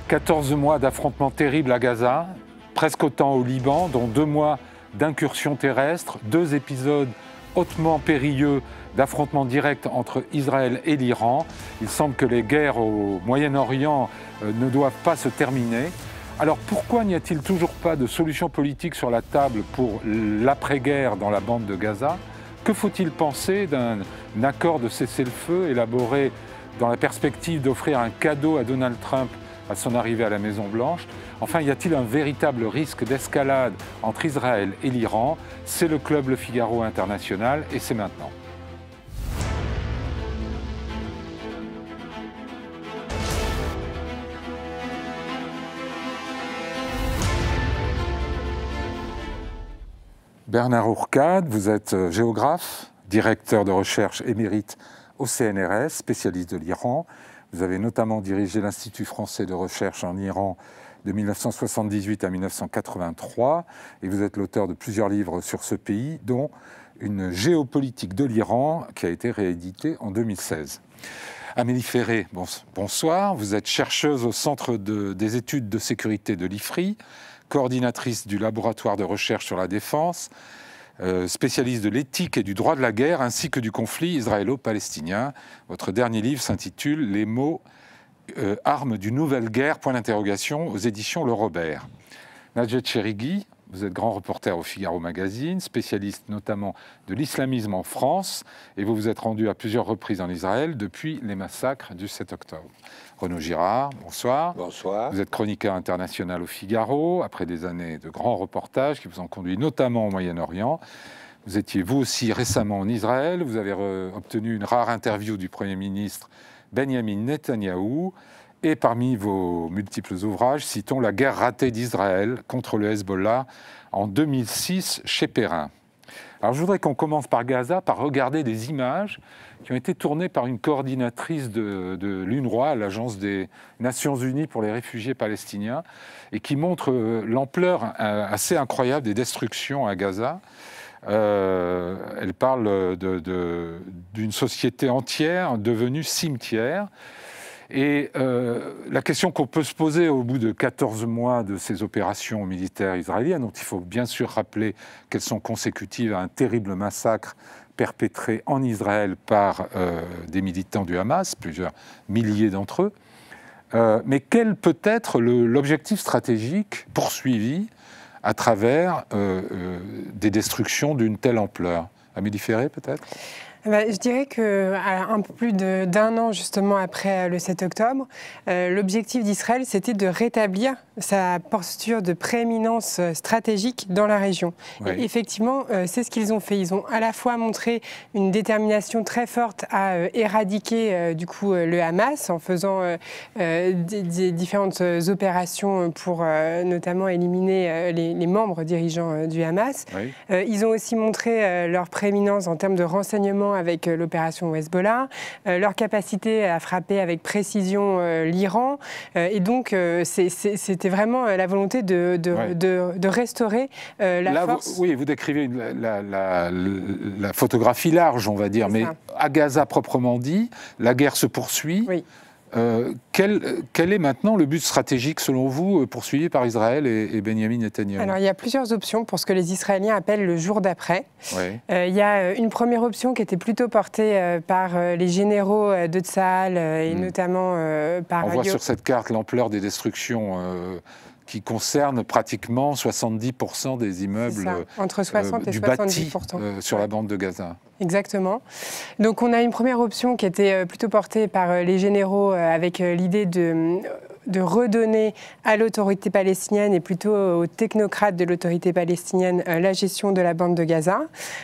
14 mois d'affrontements terribles à Gaza, presque autant au Liban, dont 2 mois d'incursions terrestres, 2 épisodes hautement périlleux d'affrontements directs entre Israël et l'Iran. Il semble que les guerres au Moyen-Orient ne doivent pas se terminer. Alors pourquoi n'y a-t-il toujours pas de solution politique sur la table pour l'après-guerre dans la bande de Gaza? Que faut-il penser d'un accord de cessez-le-feu élaboré dans la perspective d'offrir un cadeau à Donald Trump à son arrivée à la Maison-Blanche? Enfin, y a-t-il un véritable risque d'escalade entre Israël et l'Iran? C'est le Club Le Figaro International et c'est maintenant. Bernard Ourcade, vous êtes géographe, directeur de recherche émérite au CNRS, spécialiste de l'Iran. Vous avez notamment dirigé l'Institut français de recherche en Iran de 1978 à 1983 et vous êtes l'auteur de plusieurs livres sur ce pays, dont une géopolitique de l'Iran qui a été rééditée en 2016. Amélie Ferré, bonsoir. Vous êtes chercheuse au Centre des études de sécurité de l'IFRI, coordinatrice du laboratoire de recherche sur la défense, spécialiste de l'éthique et du droit de la guerre, ainsi que du conflit israélo-palestinien. Votre dernier livre s'intitule « Les mots armes d'une nouvelle guerre » aux éditions Le Robert. Najat Cherigui, vous êtes grand reporter au Figaro Magazine, spécialiste notamment de l'islamisme en France, et vous vous êtes rendu à plusieurs reprises en Israël depuis les massacres du 7 octobre. Renaud Girard, bonsoir. Bonsoir. Vous êtes chroniqueur international au Figaro, après des années de grands reportages qui vous ont conduit notamment au Moyen-Orient. Vous étiez vous aussi récemment en Israël, vous avez obtenu une rare interview du Premier ministre Benjamin Netanyahou, et parmi vos multiples ouvrages, citons La guerre ratée d'Israël contre le Hezbollah en 2006 chez Perrin. Alors je voudrais qu'on commence par Gaza, par regarder des images qui ont été tournées par une coordinatrice de l'UNRWA, l'Agence des Nations Unies pour les réfugiés palestiniens, et qui montrent l'ampleur assez incroyable des destructions à Gaza. Elle parle d'une société entière devenue cimetière. Et la question qu'on peut se poser au bout de 14 mois de ces opérations militaires israéliennes, dont il faut bien sûr rappeler qu'elles sont consécutives à un terrible massacre perpétré en Israël par des militants du Hamas, plusieurs milliers d'entre eux, mais quel peut être l'objectif stratégique poursuivi à travers des destructions d'une telle ampleur? Amélie Ferré, peut-être? Je dirais qu'un peu plus d'un an justement après le 7 octobre, l'objectif d'Israël, c'était de rétablir sa posture de prééminence stratégique dans la région. Oui. Et effectivement, c'est ce qu'ils ont fait. Ils ont à la fois montré une détermination très forte à éradiquer du coup le Hamas en faisant des différentes opérations pour notamment éliminer les membres dirigeants du Hamas. Oui. Ils ont aussi montré leur prééminence en termes de renseignement avec l'opération Hezbollah, leur capacité à frapper avec précision l'Iran. Et donc, c'était vraiment la volonté de restaurer la force. Vous décrivez la photographie large, on va dire, mais à Gaza proprement dit, la guerre se poursuit. Oui. Quel est maintenant le but stratégique, selon vous, poursuivi par Israël et Benjamin Netanyahou? Alors, il y a plusieurs options pour ce que les Israéliens appellent le jour d'après. Oui. Il y a une première option qui était plutôt portée par les généraux de Tsahal et notamment par... On voit sur cette carte l'ampleur des destructions qui concernent pratiquement 70% des immeubles entre 60 et du 70%. bâti sur la bande de Gaza. Exactement. Donc on a une première option qui était plutôt portée par les généraux avec l'idée de redonner à l'autorité palestinienne et plutôt aux technocrates de l'autorité palestinienne la gestion de la bande de Gaza,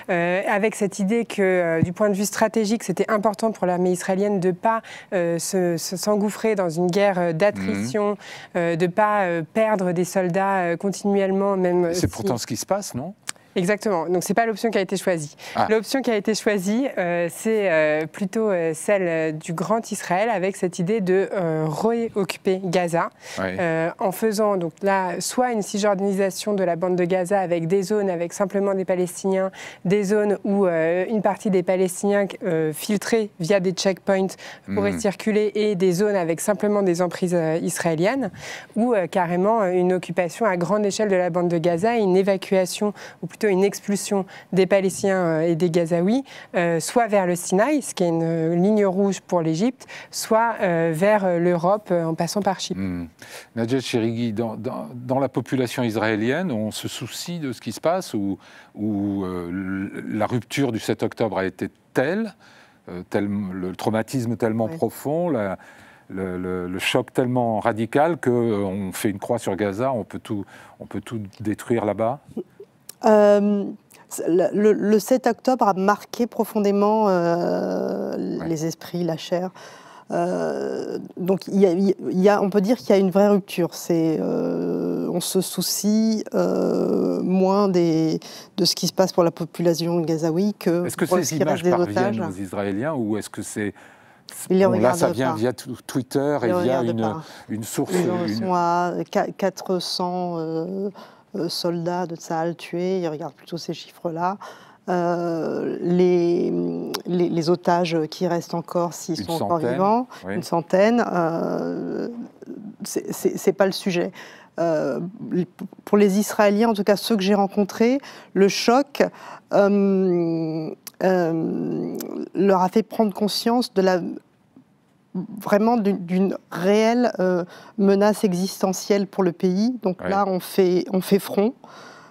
avec cette idée que du point de vue stratégique, c'était important pour l'armée israélienne de ne pas s'engouffrer dans une guerre d'attrition, de ne pas perdre des soldats continuellement. C'est pourtant ce qui se passe, non ? Exactement. Donc, ce n'est pas l'option qui a été choisie. Ah. L'option qui a été choisie, c'est plutôt celle du Grand Israël, avec cette idée de réoccuper Gaza, en faisant donc là soit une cisjordisation de la bande de Gaza avec des zones avec simplement des Palestiniens, des zones où une partie des Palestiniens filtrés via des checkpoints pourraient circuler, et des zones avec simplement des emprises israéliennes, ou carrément une occupation à grande échelle de la bande de Gaza et une évacuation, ou plutôt une expulsion des Palestiniens et des Gazaouis, soit vers le Sinaï, ce qui est une ligne rouge pour l'Égypte, soit vers l'Europe en passant par Chypre. Nadjet Cherigui, dans la population israélienne, on se soucie de ce qui se passe, ou la rupture du 7 octobre a été telle, le traumatisme tellement profond, le choc tellement radical qu'on fait une croix sur Gaza, on peut tout détruire là-bas? Le 7 octobre a marqué profondément les esprits, la chair. Donc on peut dire qu'il y a une vraie rupture. On se soucie moins de ce qui se passe pour la population gazaoui que est-ce que pour ces images parviennent aux Israéliens, ou est-ce que c'est... là, ça vient via Twitter et via une source... Ils sont à 400 soldats de Tsahal tués, ils regardent plutôt ces chiffres-là. Les otages qui restent encore, s'ils sont encore vivants, une centaine, c'est pas le sujet. Pour les Israéliens, en tout cas ceux que j'ai rencontrés, le choc leur a fait prendre conscience de vraiment d'une réelle menace existentielle pour le pays. Donc là, on fait front.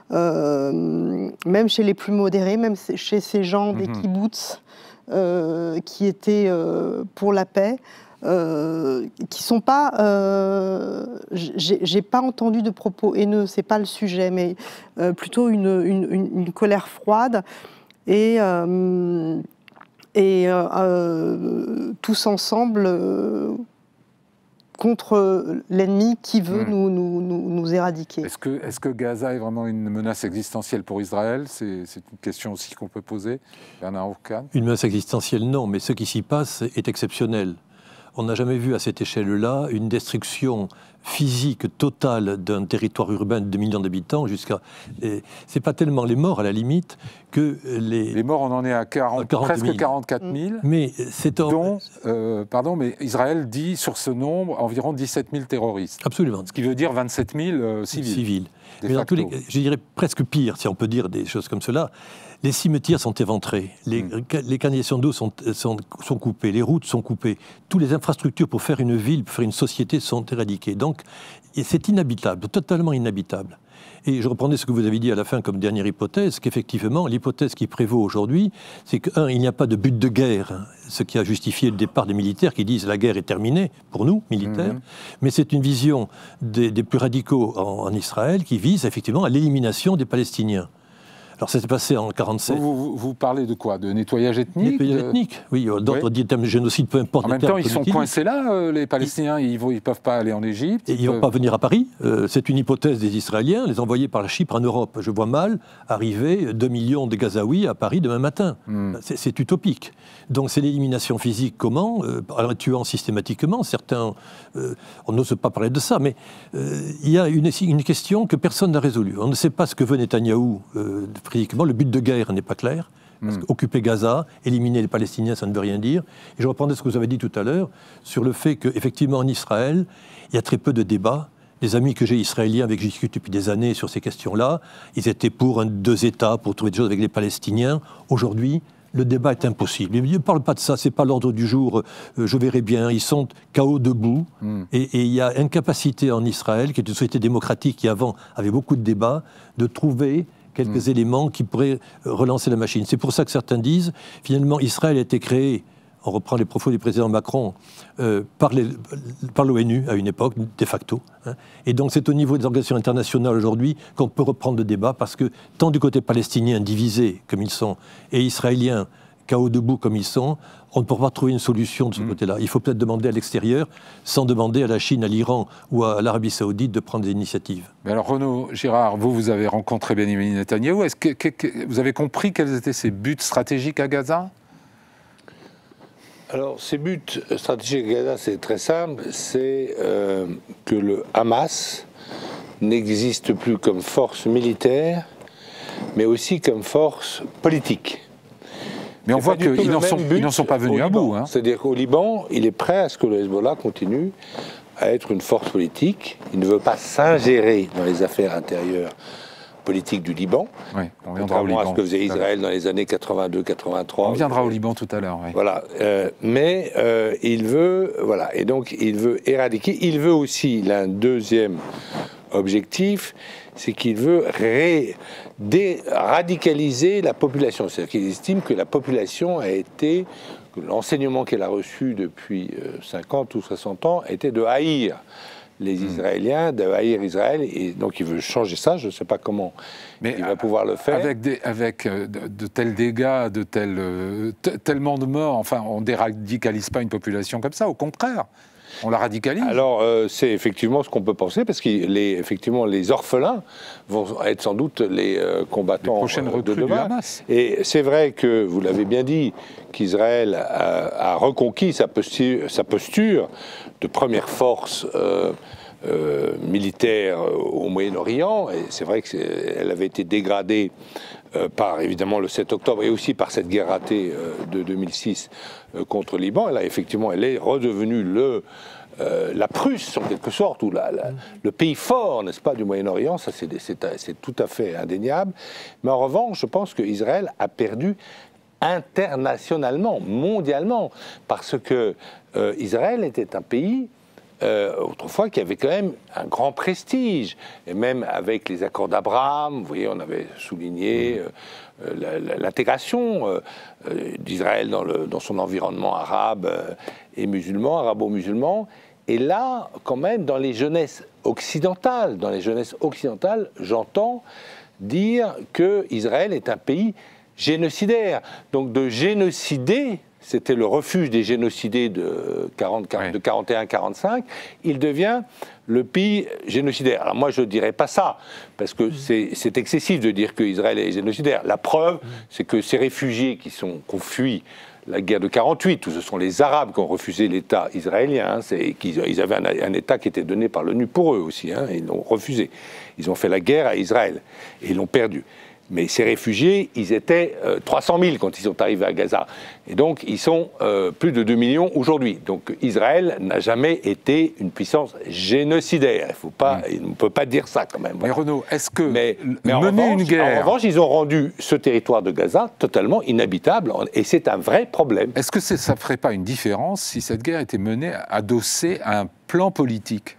Même chez les plus modérés, même chez ces gens des kibboutz qui étaient pour la paix, qui sont pas... j'ai pas entendu de propos haineux, c'est pas le sujet, mais plutôt une colère froide et tous ensemble contre l'ennemi qui veut nous éradiquer. Est-ce que Gaza est vraiment une menace existentielle pour Israël? C'est une question aussi qu'on peut poser. Bernard Hurkhan. Une menace existentielle, non, mais ce qui s'y passe est exceptionnel. On n'a jamais vu à cette échelle-là une destruction physique totale d'un territoire urbain de 2 millions d'habitants jusqu'à... C'est pas tellement les morts, à la limite, que les... Les morts, on en est à presque 44 000, mais dont, mais Israël dit sur ce nombre environ 17 000 terroristes. Absolument. Ce qui veut dire 27 000 civils. Mais dans tous les cas, je dirais presque pire, si on peut dire des choses comme cela. Les cimetières sont éventrés, les canalisations d'eau sont coupées, les routes sont coupées, toutes les infrastructures pour faire une ville, pour faire une société sont éradiquées. Donc c'est inhabitable, totalement inhabitable. Et je reprendrai ce que vous avez dit à la fin comme dernière hypothèse, qu'effectivement, l'hypothèse qui prévaut aujourd'hui, c'est que, il n'y a pas de but de guerre, ce qui a justifié le départ des militaires qui disent la guerre est terminée, pour nous, militaires, mais c'est une vision des plus radicaux en Israël qui vise effectivement à l'élimination des Palestiniens. Alors ça s'est passé en 1947. Vous parlez de quoi? De nettoyage ethnique? Nettoyage ethnique, oui. D'autres disent génocide, peu importe. En même temps, ils sont coincés là, les Palestiniens, ils ne peuvent pas aller en Égypte. Ils ne vont pas venir à Paris. C'est une hypothèse des Israéliens, les envoyer par la Chypre en Europe. Je vois mal arriver 2 millions de Gazaouis à Paris demain matin. C'est utopique. Donc c'est l'élimination physique. Comment? En tuant systématiquement. Certains, on n'ose pas parler de ça, mais il y a une question que personne n'a résolue. On ne sait pas ce que veut Netanyahou. Physiquement, le but de guerre n'est pas clair. Parce qu'occuper Gaza, éliminer les Palestiniens, ça ne veut rien dire. Et je reprendrai ce que vous avez dit tout à l'heure sur le fait qu'effectivement, en Israël, il y a très peu de débats. Les amis que j'ai israéliens avec qui je discute depuis des années sur ces questions-là, ils étaient pour 2 États, pour trouver des choses avec les Palestiniens. Aujourd'hui, le débat est impossible. Ils ne parlent pas de ça, ce n'est pas l'ordre du jour, je verrai bien, ils sont KO debout. Et il y a incapacité en Israël, qui est une société démocratique qui avant avait beaucoup de débats, de trouver quelques éléments qui pourraient relancer la machine. C'est pour ça que certains disent, finalement, Israël a été créé, on reprend les propos du président Macron, par l'ONU à une époque, de facto. Et donc c'est au niveau des organisations internationales aujourd'hui qu'on peut reprendre le débat, parce que tant du côté palestinien divisé comme ils sont, et israélien KO debout comme ils sont, on ne pourra pas trouver une solution de ce côté-là. Il faut peut-être demander à l'extérieur, sans demander à la Chine, à l'Iran ou à l'Arabie Saoudite de prendre des initiatives. Mais alors Renaud Girard, vous avez rencontré Benjamin Netanyahou. Est-ce que vous avez compris quels étaient ses buts stratégiques à Gaza? Alors, ces buts stratégiques à Gaza, c'est très simple. C'est que le Hamas n'existe plus comme force militaire, mais aussi comme force politique. Mais on voit qu'ils n'en sont pas venus à bout. Hein. C'est-à-dire qu'au Liban, il est prêt à ce que le Hezbollah continue à être une force politique. Il ne veut pas s'ingérer dans les affaires intérieures politiques du Liban. Oui, on viendra au Liban. À ce que faisait Israël dans les années 82-83. On viendra au Liban tout à l'heure. Oui. Voilà, mais il veut, voilà, et donc il veut éradiquer. Il veut aussi, il a un deuxième objectif, c'est qu'il veut radicaliser la population. C'est-à-dire qu'il estime que la population a été, que l'enseignement qu'elle a reçu depuis 50 ou 60 ans était de haïr les Israéliens, de haïr Israël, et donc il veut changer ça. Je ne sais pas comment il va pouvoir le faire. Avec de tels dégâts, tellement de morts, enfin, on ne déradicalise pas une population comme ça, au contraire. On la radicalise. Alors, c'est effectivement ce qu'on peut penser, parce que effectivement, les orphelins vont être sans doute les combattants de demain. Et c'est vrai que, vous l'avez bien dit, qu'Israël a reconquis sa posture de première force militaire au Moyen-Orient. Et c'est vrai qu'elle avait été dégradée par, évidemment, le 7 octobre et aussi par cette guerre ratée de 2006 contre le Liban. Elle est redevenue la Prusse, en quelque sorte, ou le pays fort, n'est-ce pas, du Moyen-Orient. Ça, c'est tout à fait indéniable. Mais en revanche, je pense qu'Israël a perdu internationalement, mondialement, parce que Israël était un pays autrefois qui avait quand même un grand prestige, et même avec les accords d'Abraham, vous voyez, on avait souligné l'intégration d'Israël dans son environnement arabe et musulman, arabo-musulman. Et là, quand même, dans les jeunesses occidentales, j'entends dire que Israël est un pays génocidaire. Donc de génocider, c'était le refuge des génocidés de 41-45, il devient le pays génocidaire. Alors moi, je ne dirais pas ça, parce que c'est excessif de dire qu'Israël est génocidaire. La preuve, c'est que ces réfugiés qui ont fui la guerre de 48, où ce sont les Arabes qui ont refusé l'État israélien, ils avaient un État qui était donné par l'ONU pour eux aussi, ils l'ont refusé. Ils ont fait la guerre à Israël, et ils l'ont perdu. Mais ces réfugiés, ils étaient 300 000 quand ils sont arrivés à Gaza. Et donc, ils sont plus de 2 millions aujourd'hui. Donc, Israël n'a jamais été une puissance génocidaire. Il ne peut pas dire ça, quand même. Mais Renaud, est-ce que une guerre... En revanche, ils ont rendu ce territoire de Gaza totalement inhabitable. Et c'est un vrai problème. Est-ce que ça ne ferait pas une différence si cette guerre était menée adossée à un plan politique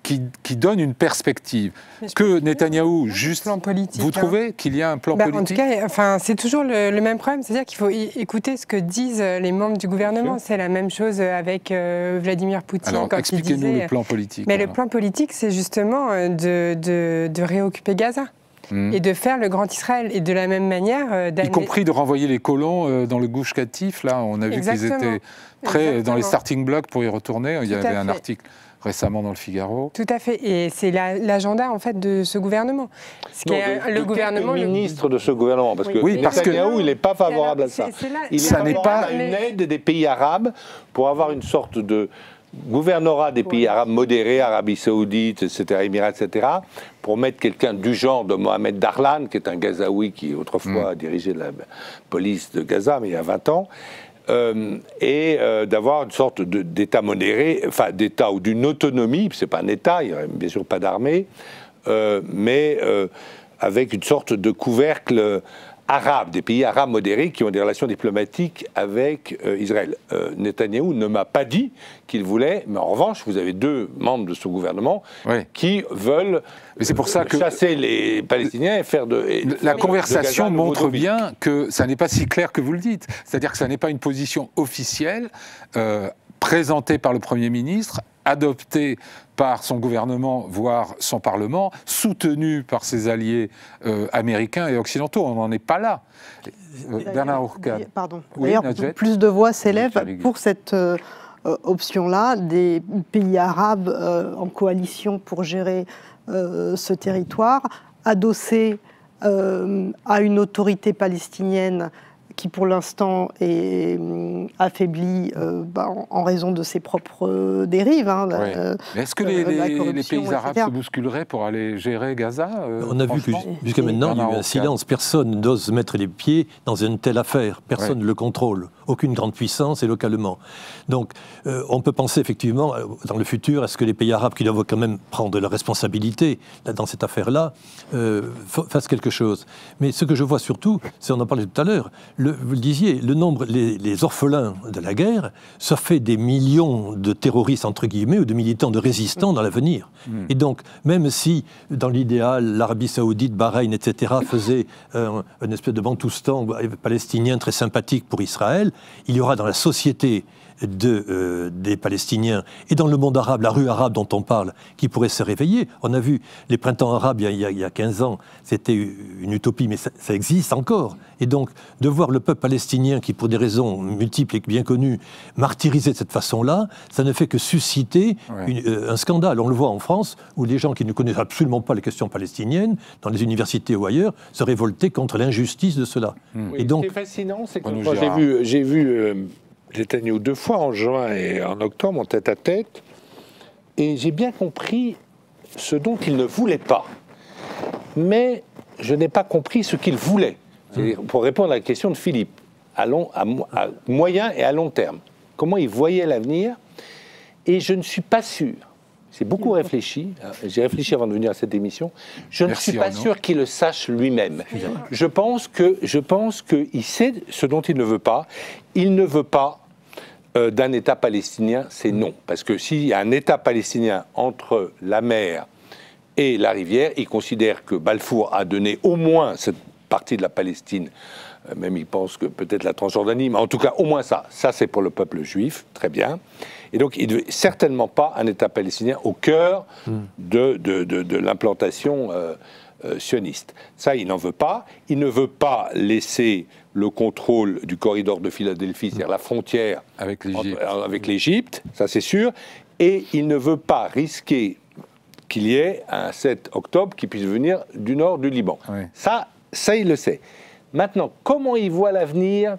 qui donne une perspective, que Netanyahou, juste, vous trouvez qu'il y a un plan politique? En tout cas, c'est toujours le même problème, c'est-à-dire qu'il faut écouter ce que disent les membres du gouvernement. C'est la même chose avec Vladimir Poutine. Alors, expliquez-nous le plan politique. Mais le plan politique, c'est justement de réoccuper Gaza. Et de faire le Grand Israël. Et de la même manière... y compris de renvoyer les colons dans le Gush Katif. Là, on a vu qu'ils étaient prêts dans les starting blocks pour y retourner. Il y avait un article récemment dans le Figaro. Tout à fait. Et c'est l'agenda, en fait, de ce gouvernement. Le ministre de ce gouvernement, parce que Netanyahou, il n'est pas favorable à ça. Il n'est pas une aide des pays arabes pour avoir une sorte de gouvernorat des pays arabes modérés, Arabie Saoudite, etc., Émirats, etc., pour mettre quelqu'un du genre de Mohamed Darlan, qui est un Gazaoui qui autrefois a dirigé la police de Gaza, mais il y a 20 ans, et d'avoir une sorte d'État modéré, enfin d'État ou d'une autonomie, c'est pas un État, il n'y aurait bien sûr pas d'armée, mais avec une sorte de couvercle arabes, des pays arabes modérés qui ont des relations diplomatiques avec Israël. Netanyahou ne m'a pas dit qu'il voulait, mais en revanche, vous avez 2 membres de ce gouvernement qui veulent chasser les Palestiniens et faire de... La conversation montre bien que ça n'est pas si clair que vous le dites. C'est-à-dire que ça n'est pas une position officielle présentée par le Premier ministre adopté par son gouvernement, voire son Parlement, soutenu par ses alliés américains et occidentaux. On n'en est pas là. Bernard Hourcade. Pardon. D'ailleurs, plus de voix s'élèvent pour cette option-là, des pays arabes en coalition pour gérer ce territoire, adossés à une autorité palestinienne qui pour l'instant est affaiblie en raison de ses propres dérives. Est-ce que les pays arabes se bousculeraient pour aller gérer Gaza On a vu que jusqu'à maintenant, il y a eu un silence. Personne n'ose mettre les pieds dans une telle affaire. Personne ne le contrôle. Aucune grande puissance et localement. Donc, on peut penser effectivement, dans le futur, à ce que les pays arabes, qui doivent quand même prendre leurs responsabilités dans cette affaire-là, fassent quelque chose. Mais ce que je vois surtout, c'est, on en parlait tout à l'heure, vous le disiez, le nombre, les orphelins de la guerre, ça fait des millions de terroristes, entre guillemets, ou de militants, de résistants dans l'avenir. Et donc, même si, dans l'idéal, l'Arabie Saoudite, Bahreïn, etc., faisait une espèce de bantoustan palestinien très sympathique pour Israël, il y aura dans la société des Palestiniens et dans le monde arabe, la rue arabe dont on parle, qui pourrait se réveiller. On a vu les printemps arabes il y a 15 ans, c'était une utopie, mais ça existe encore. Et donc, de voir le peuple palestinien qui, pour des raisons multiples et bien connues, martyrisé de cette façon-là, ça ne fait que susciter un scandale. On le voit en France, où les gens qui ne connaissent absolument pas les questions palestiniennes, dans les universités ou ailleurs, se révoltaient contre l'injustice de cela. Et donc, c'est fascinant, c'est que moi, j'ai vu Netanyahou 2 fois, en juin et en octobre, en tête-à-tête, et j'ai bien compris ce dont il ne voulait pas. Mais je n'ai pas compris ce qu'il voulait. Pour répondre à la question de Philippe, à moyen et à long terme, comment il voyait l'avenir, et je ne suis pas sûr, j'ai beaucoup réfléchi, j'ai réfléchi avant de venir à cette émission, je ne suis pas sûr qu'il le sache lui-même. Je pense qu'il sait ce dont il ne veut pas. Il ne veut pas d'un État palestinien, c'est non. Parce que s'il y a un État palestinien entre la mer et la rivière, il considère que Balfour a donné au moins cette partie de la Palestine, même il pense que peut-être la Transjordanie, mais en tout cas au moins ça c'est pour le peuple juif, très bien. Et donc il ne veut certainement pas un État palestinien au cœur de l'implantation sioniste. Ça, il n'en veut pas. Il ne veut pas laisser le contrôle du corridor de Philadelphie, c'est-à-dire la frontière avec l'Égypte, ça c'est sûr. Et il ne veut pas risquer qu'il y ait un 7 octobre qui puisse venir du nord du Liban. Ça, il le sait. Maintenant, comment il voit l'avenir ?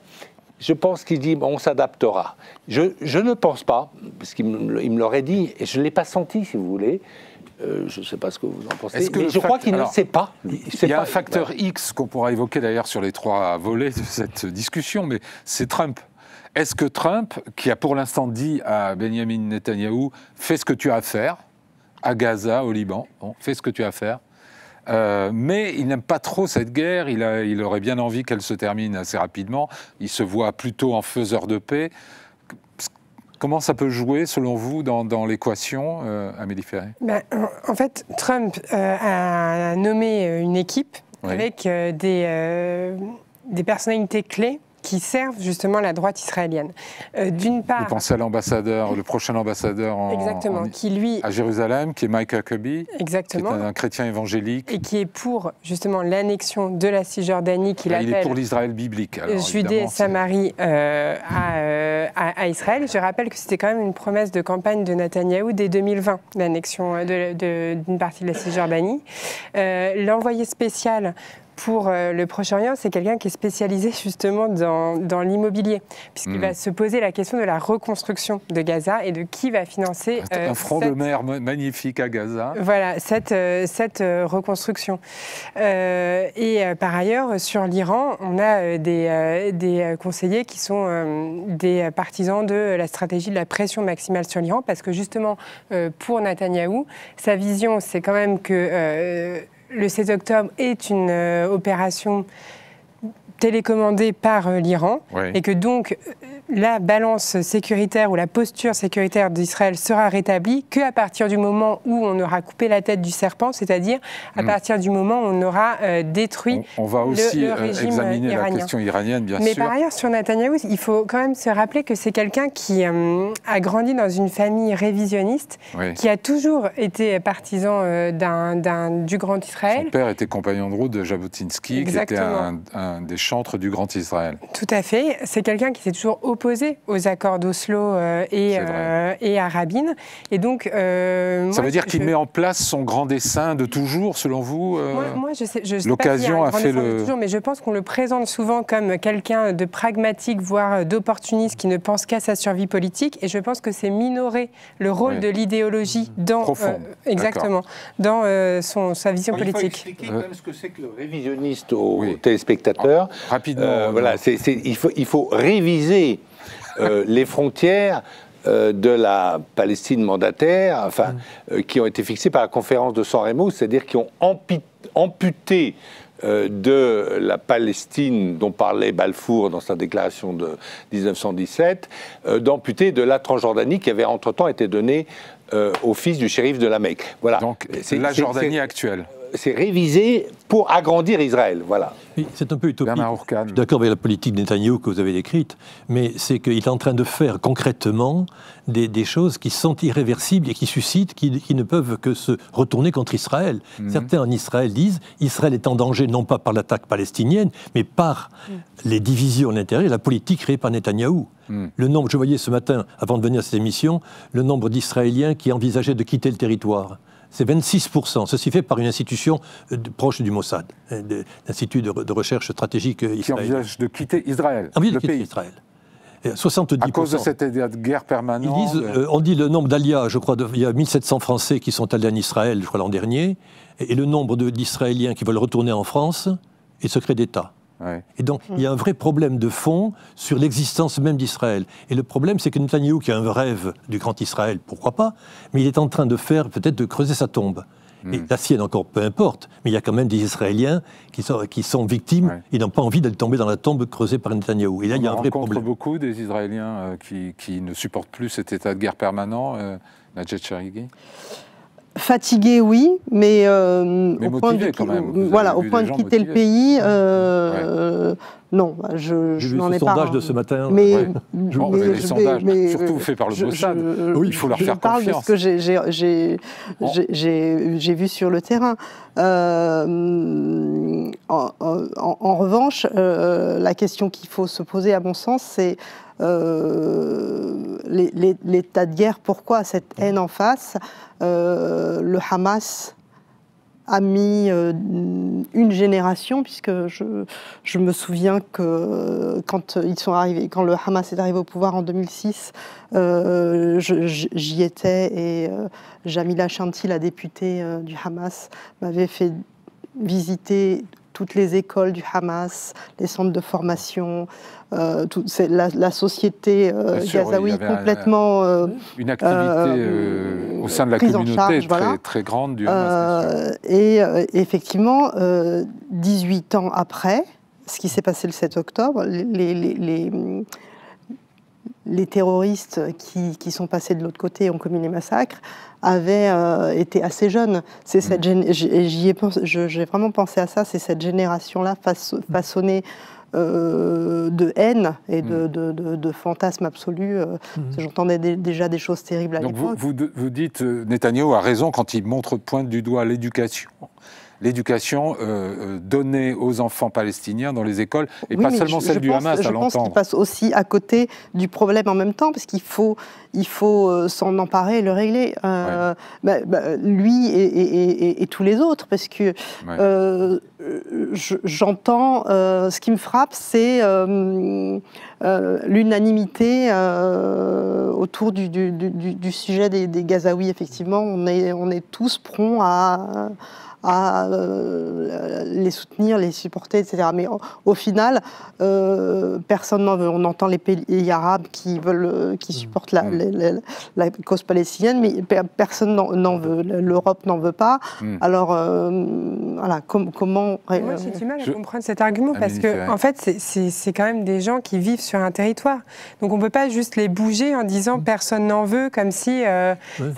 Je pense qu'il dit, on s'adaptera. Je ne pense pas, parce qu'il me l'aurait dit, et je ne l'ai pas senti, si vous voulez. Je ne sais pas ce que vous en pensez, mais je crois qu'il ne sait pas. Il y a un facteur X qu'on pourra évoquer d'ailleurs sur les 3 volets de cette discussion, mais c'est Trump. Est-ce que Trump, qui a pour l'instant dit à Benjamin Netanyahou, fais ce que tu as à faire, à Gaza, au Liban, fais ce que tu as à faire, mais il n'aime pas trop cette guerre, il aurait bien envie qu'elle se termine assez rapidement, il se voit plutôt en faiseur de paix. Comment ça peut jouer, selon vous, dans l'équation, Amélie Ferré ? En fait, Trump a nommé une équipe avec des personnalités clés qui servent justement la droite israélienne. D'une part... Vous pensez à l'ambassadeur, le prochain ambassadeur à Jérusalem, qui est Mike Huckabee, exactement, qui est un chrétien évangélique. Et qui est pour justement l'annexion de la Cisjordanie, qu'il appelle... Il est pour l'Israël biblique. Alors, Judée et Samarie à Israël. Je rappelle que c'était quand même une promesse de campagne de Netanyahou dès 2020, l'annexion d'une partie de la Cisjordanie. L'envoyé spécial pour le Proche-Orient, c'est quelqu'un qui est spécialisé justement dans l'immobilier, puisqu'il va se poser la question de la reconstruction de Gaza et de qui va financer... un front de mer magnifique à Gaza. Voilà, cette reconstruction. Et par ailleurs, sur l'Iran, on a des conseillers qui sont des partisans de la stratégie de la pression maximale sur l'Iran, parce que justement, pour Netanyahou, sa vision, c'est quand même que... le 7 octobre est une opération télécommandée par l'Iran et que donc la balance sécuritaire ou la posture sécuritaire d'Israël sera rétablie qu'à partir du moment où on aura coupé la tête du serpent, c'est-à-dire à partir du moment où on aura détruit on va aussi le régime examiner iranien. La question iranienne, bien sûr. Mais par ailleurs, sur Netanyahou, il faut quand même se rappeler que c'est quelqu'un qui a grandi dans une famille révisionniste, qui a toujours été partisan du Grand Israël. Son père était compagnon de route de Jabotinsky, Exactement. Qui était un des chantres du Grand Israël. Tout à fait. C'est quelqu'un qui s'est toujours opposé aux accords d'Oslo et à Rabin. Et donc, ça veut dire qu'il met en place son grand dessein de toujours, selon vous Moi, je sais l'occasion a fait le... Toujours, mais je pense qu'on le présente souvent comme quelqu'un de pragmatique, voire d'opportuniste, qui ne pense qu'à sa survie politique. Et je pense que c'est minorer le rôle de l'idéologie dans, dans sa vision politique. Il faut expliquer quand même ce que c'est que le révisionniste aux téléspectateurs. Rapidement. Voilà, il faut réviser les frontières de la Palestine mandataire, qui ont été fixées par la conférence de San Remo, c'est-à-dire qui ont amputé de la Palestine dont parlait Balfour dans sa déclaration de 1917, d'amputer de la Transjordanie qui avait entre-temps été donnée au fils du shérif de la Mecque. Voilà. Donc la Jordanie actuelle. C'est révisé pour agrandir Israël, voilà. Oui, c'est un peu utopique. Je suis d'accord avec la politique de Netanyahou que vous avez décrite, mais c'est qu'il est en train de faire concrètement des choses qui sont irréversibles et qui suscitent, qui ne peuvent que se retourner contre Israël. Certains en Israël disent Israël est en danger non pas par l'attaque palestinienne, mais par les divisions à l'intérieur, la politique créée par Netanyahou. Le nombre, je voyais ce matin, avant de venir à cette émission, le nombre d'Israéliens qui envisageaient de quitter le territoire. C'est 26%. Ceci fait par une institution proche du Mossad, l'Institut de recherche stratégique israélien. Qui envisage de quitter Israël, le pays. Israël. 70%. À cause de cette guerre permanente. Ils disent, on dit le nombre d'alias, je crois, il y a 1700 Français qui sont allés en Israël, je crois, l'an dernier, et le nombre d'Israéliens qui veulent retourner en France est secret d'État. Et donc, il y a un vrai problème de fond sur l'existence même d'Israël. Et le problème, c'est que Netanyahou, qui a un rêve du grand Israël, pourquoi pas, mais il est en train de faire, peut-être, de creuser sa tombe. Et la sienne encore, peu importe, mais il y a quand même des Israéliens qui sont victimes, ils n'ont pas envie d'aller tomber dans la tombe creusée par Netanyahou. Et là, il y a un vrai problème. On rencontre beaucoup des Israéliens qui ne supportent plus cet état de guerre permanent, Najat Charigui. Fatigué, oui, mais au point de, quand même. Voilà, au point de quitter le pays, non, je n'en ai pas. Le sondage de ce matin. Mais, les sondages, surtout faits par le Mossad, il faut leur faire confiance. Je parle de ce que j'ai vu sur le terrain. En revanche, la question qu'il faut se poser, à mon sens, c'est l'état de guerre. Pourquoi cette haine en face? Le Hamas a mis une génération, puisque je me souviens que quand le Hamas est arrivé au pouvoir en 2006, j'y étais et Jamila Shanti, la députée du Hamas, m'avait fait visiter toutes les écoles du Hamas, les centres de formation, la société gazaouie complètement une activité au sein de la communauté très grande du Hamas. Et effectivement, 18 ans après, ce qui s'est passé le 7 octobre, les terroristes qui sont passés de l'autre côté et ont commis les massacres avaient été assez jeunes. J'ai vraiment pensé à ça, c'est cette génération-là façonnée de haine et de fantasmes absolus. J'entendais déjà des choses terribles à l'époque. Vous dites, Netanyahou a raison quand il pointe du doigt l'éducation. L'éducation donnée aux enfants palestiniens dans les écoles, et pas seulement celle du Hamas, à l'entendre. Je pense qu'il passe aussi à côté du problème en même temps, parce qu'il faut s'en emparer et le régler. Lui et tous les autres, parce que j'entends, ce qui me frappe, c'est l'unanimité autour du sujet des Gazaouis. Effectivement, on est tous prompts à les soutenir, les supporter, etc. Mais au final, personne n'en veut. On entend les pays arabes qui supportent la cause palestinienne, mais personne n'en veut. L'Europe n'en veut pas. Alors, voilà, comment... Moi, j'ai du mal à comprendre cet argument, parce que, en fait, c'est quand même des gens qui vivent sur un territoire. Donc, on ne peut pas juste les bouger en disant personne n'en veut, comme si...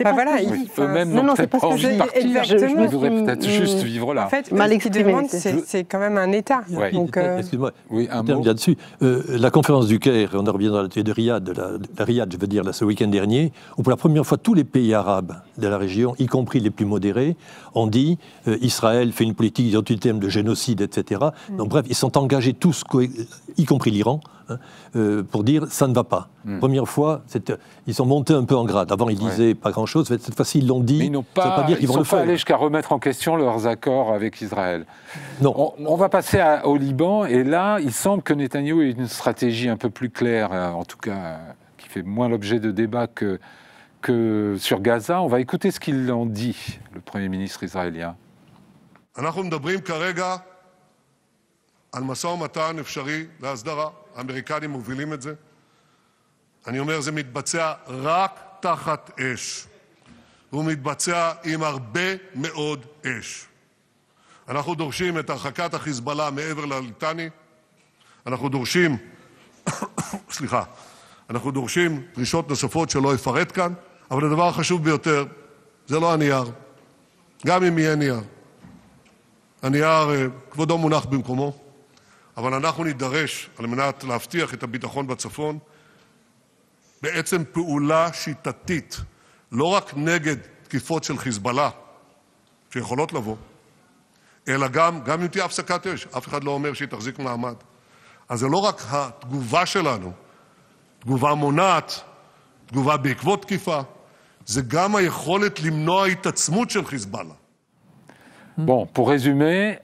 voilà, eux-mêmes n'ont peut-être pas envie de partir. Exactement. Ils voudraient peut-être juste vivre là. En fait, ce qu'ils demandent, c'est quand même un État. Ouais. Donc, excuse-moi, oui, un terme mot là-dessus. La conférence du Caire, on en revient dans la de Riyad, la Riyad, je veux dire, là, ce week-end dernier, où pour la première fois, tous les pays arabes de la région, y compris les plus modérés, ont dit Israël fait une politique identitaire de génocide, etc. Donc bref, ils sont engagés tous, y compris l'Iran, pour dire ça ne va pas. Première fois, ils sont montés un peu en grade. Avant, ils disaient pas grand-chose. Cette fois-ci, ils l'ont dit. Mais ils n'ont pas, ils sont pas allés jusqu'à remettre en question leurs accords avec Israël. Non. On va passer au Liban, et là, il semble que Netanyahou ait une stratégie un peu plus claire, en tout cas, qui fait moins l'objet de débat que sur Gaza. On va écouter ce qu'ils ont dit, le Premier ministre israélien. אנחנו מדברים כרגע על משא ומתן אפשרי להסדרה. האמריקנים מובילים את זה. אני אומר, זה מתבצע רק תחת אש. הוא מתבצע עם הרבה מאוד אש. אנחנו דורשים את הרחקת החיזבאללה מעבר לליטני. אנחנו דורשים, אנחנו דורשים דרישות נוספות שלא אפרט כאן, אבל הדבר החשוב ביותר, זה לא הנייר. גם אם יהיה נייר. הנייר, כבודו מונח במקומו, אבל אנחנו נידרש, על מנת להבטיח את הביטחון בצפון, בעצם פעולה שיטתית, לא רק נגד תקיפות של חיזבאללה, שיכולות לבוא, אלא גם אם תהיה הפסקת אש, אף אחד לא אומר שהיא תחזיק מעמד. אז זה לא רק התגובה שלנו, תגובה מונעת, תגובה בעקבות תקיפה, זה גם היכולת למנוע התעצמות של חיזבאללה. Bon, pour résumer,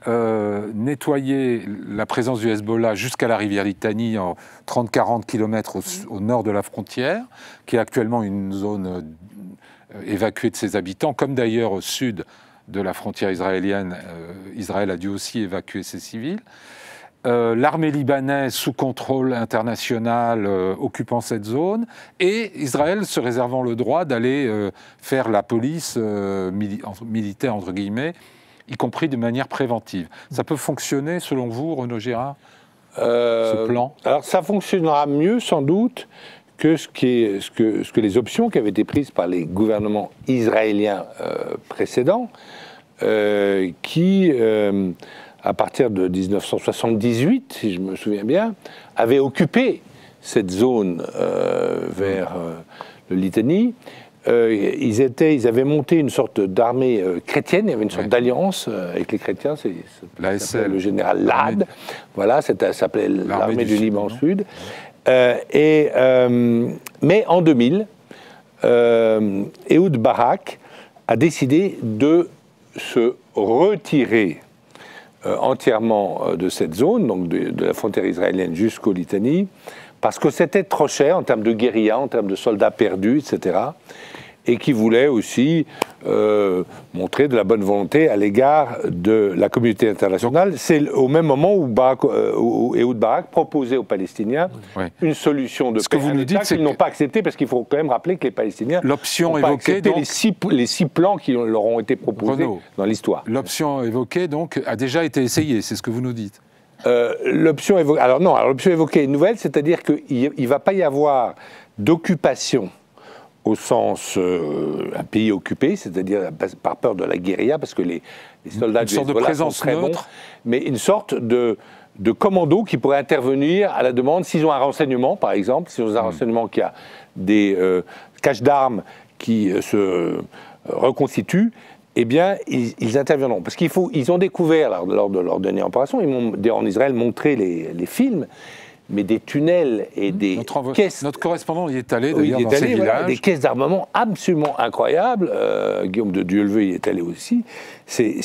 nettoyer la présence du Hezbollah jusqu'à la rivière Litani, en 30-40 km au nord de la frontière, qui est actuellement une zone évacuée de ses habitants, comme d'ailleurs au sud de la frontière israélienne, Israël a dû aussi évacuer ses civils. L'armée libanaise sous contrôle international occupant cette zone, et Israël se réservant le droit d'aller faire la police militaire, entre guillemets, y compris de manière préventive. Ça peut fonctionner, selon vous, Renaud Girard, ce plan? Alors ça fonctionnera mieux, sans doute, que ce que les options qui avaient été prises par les gouvernements israéliens précédents, qui, à partir de 1978, si je me souviens bien, avaient occupé cette zone vers le Litani. Ils avaient monté une sorte d'armée chrétienne, il y avait une sorte d'alliance avec les chrétiens, ça s'appelait le général Lad, voilà, ça s'appelait l'armée du Liban Sud. Mais en 2000, Ehud Barak a décidé de se retirer entièrement de cette zone, donc de la frontière israélienne jusqu'au Litani, parce que c'était trop cher en termes de guérilla, en termes de soldats perdus, etc., et qui voulait aussi montrer de la bonne volonté à l'égard de la communauté internationale. C'est au même moment où Ehud Barak proposait aux Palestiniens une solution de paix, un État qu'ils n'ont pas accepté, parce qu'il faut quand même rappeler que les Palestiniens n'ont pas accepté donc, les six plans qui leur ont été proposés dans l'histoire. L'option évoquée donc a déjà été essayée, c'est ce que vous nous dites. L'option évoquée, l'option évoquée est nouvelle, c'est-à-dire qu'il ne va pas y avoir d'occupation au sens un pays occupé, c'est-à-dire par peur de la guérilla, parce que les soldats du Hezbollah sont très bons, mais une sorte de commando qui pourrait intervenir à la demande, s'ils ont un renseignement, par exemple, s'ils ont un renseignement qui a des caches d'armes qui se reconstituent, eh bien, ils interviendront. Parce ils ont découvert, lors de leur dernière opération, ils m'ont en Israël montré les films, mais des tunnels et des caisses... Notre correspondant y est allé, d'ailleurs, dans ces villages. Des caisses d'armement absolument incroyables. Guillaume de Dieuleveux y est allé aussi. C'est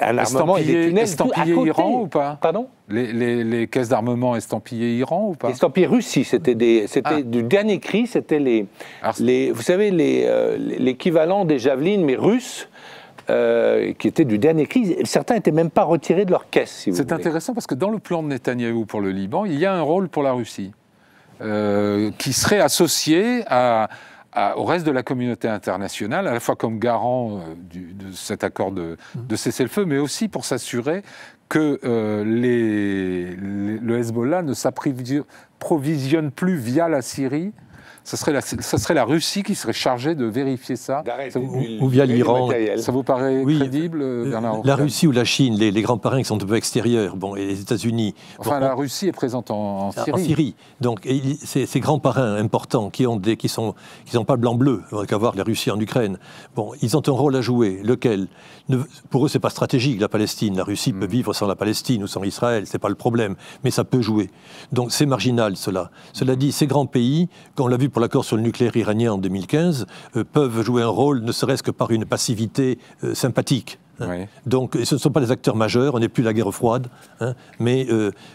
un armement et des tunnels estampillés Iran ou pas? Pardon? Les caisses d'armement estampillées Iran ou pas? Estampillées Russes, si. C'était du dernier cri, c'était vous savez, l'équivalent des javelines, mais russes, qui étaient du dernier cri. Certains n'étaient même pas retirés de leur caisse, si vous voulez. C'est intéressant parce que dans le plan de Netanyahou pour le Liban, il y a un rôle pour la Russie, qui serait associé au reste de la communauté internationale, à la fois comme garant de cet accord de cessez-le-feu, mais aussi pour s'assurer que le Hezbollah ne s'approvisionne plus via la Syrie. Ça serait la Russie qui serait chargée de vérifier ça. Ou via l'Iran. Ça vous paraît crédible, Bernard Horkheimer ? La Russie ou la Chine, les grands parrains qui sont un peu extérieurs, et les États-Unis. Enfin, la Russie est présente en Syrie. En Syrie. Donc, ces grands parrains importants qui sont pas blanc-bleu, qu'à voir la Russie en Ukraine, ils ont un rôle à jouer. Lequel ? Pour eux, c'est pas stratégique, la Palestine. La Russie peut vivre sans la Palestine ou sans Israël, c'est pas le problème. Mais ça peut jouer. Donc, c'est marginal, cela. Cela dit, ces grands pays, comme on l'a vu pour l'accord sur le nucléaire iranien en 2015, peuvent jouer un rôle, ne serait-ce que par une passivité sympathique. Oui. Donc, ce ne sont pas des acteurs majeurs, on n'est plus la guerre froide, mais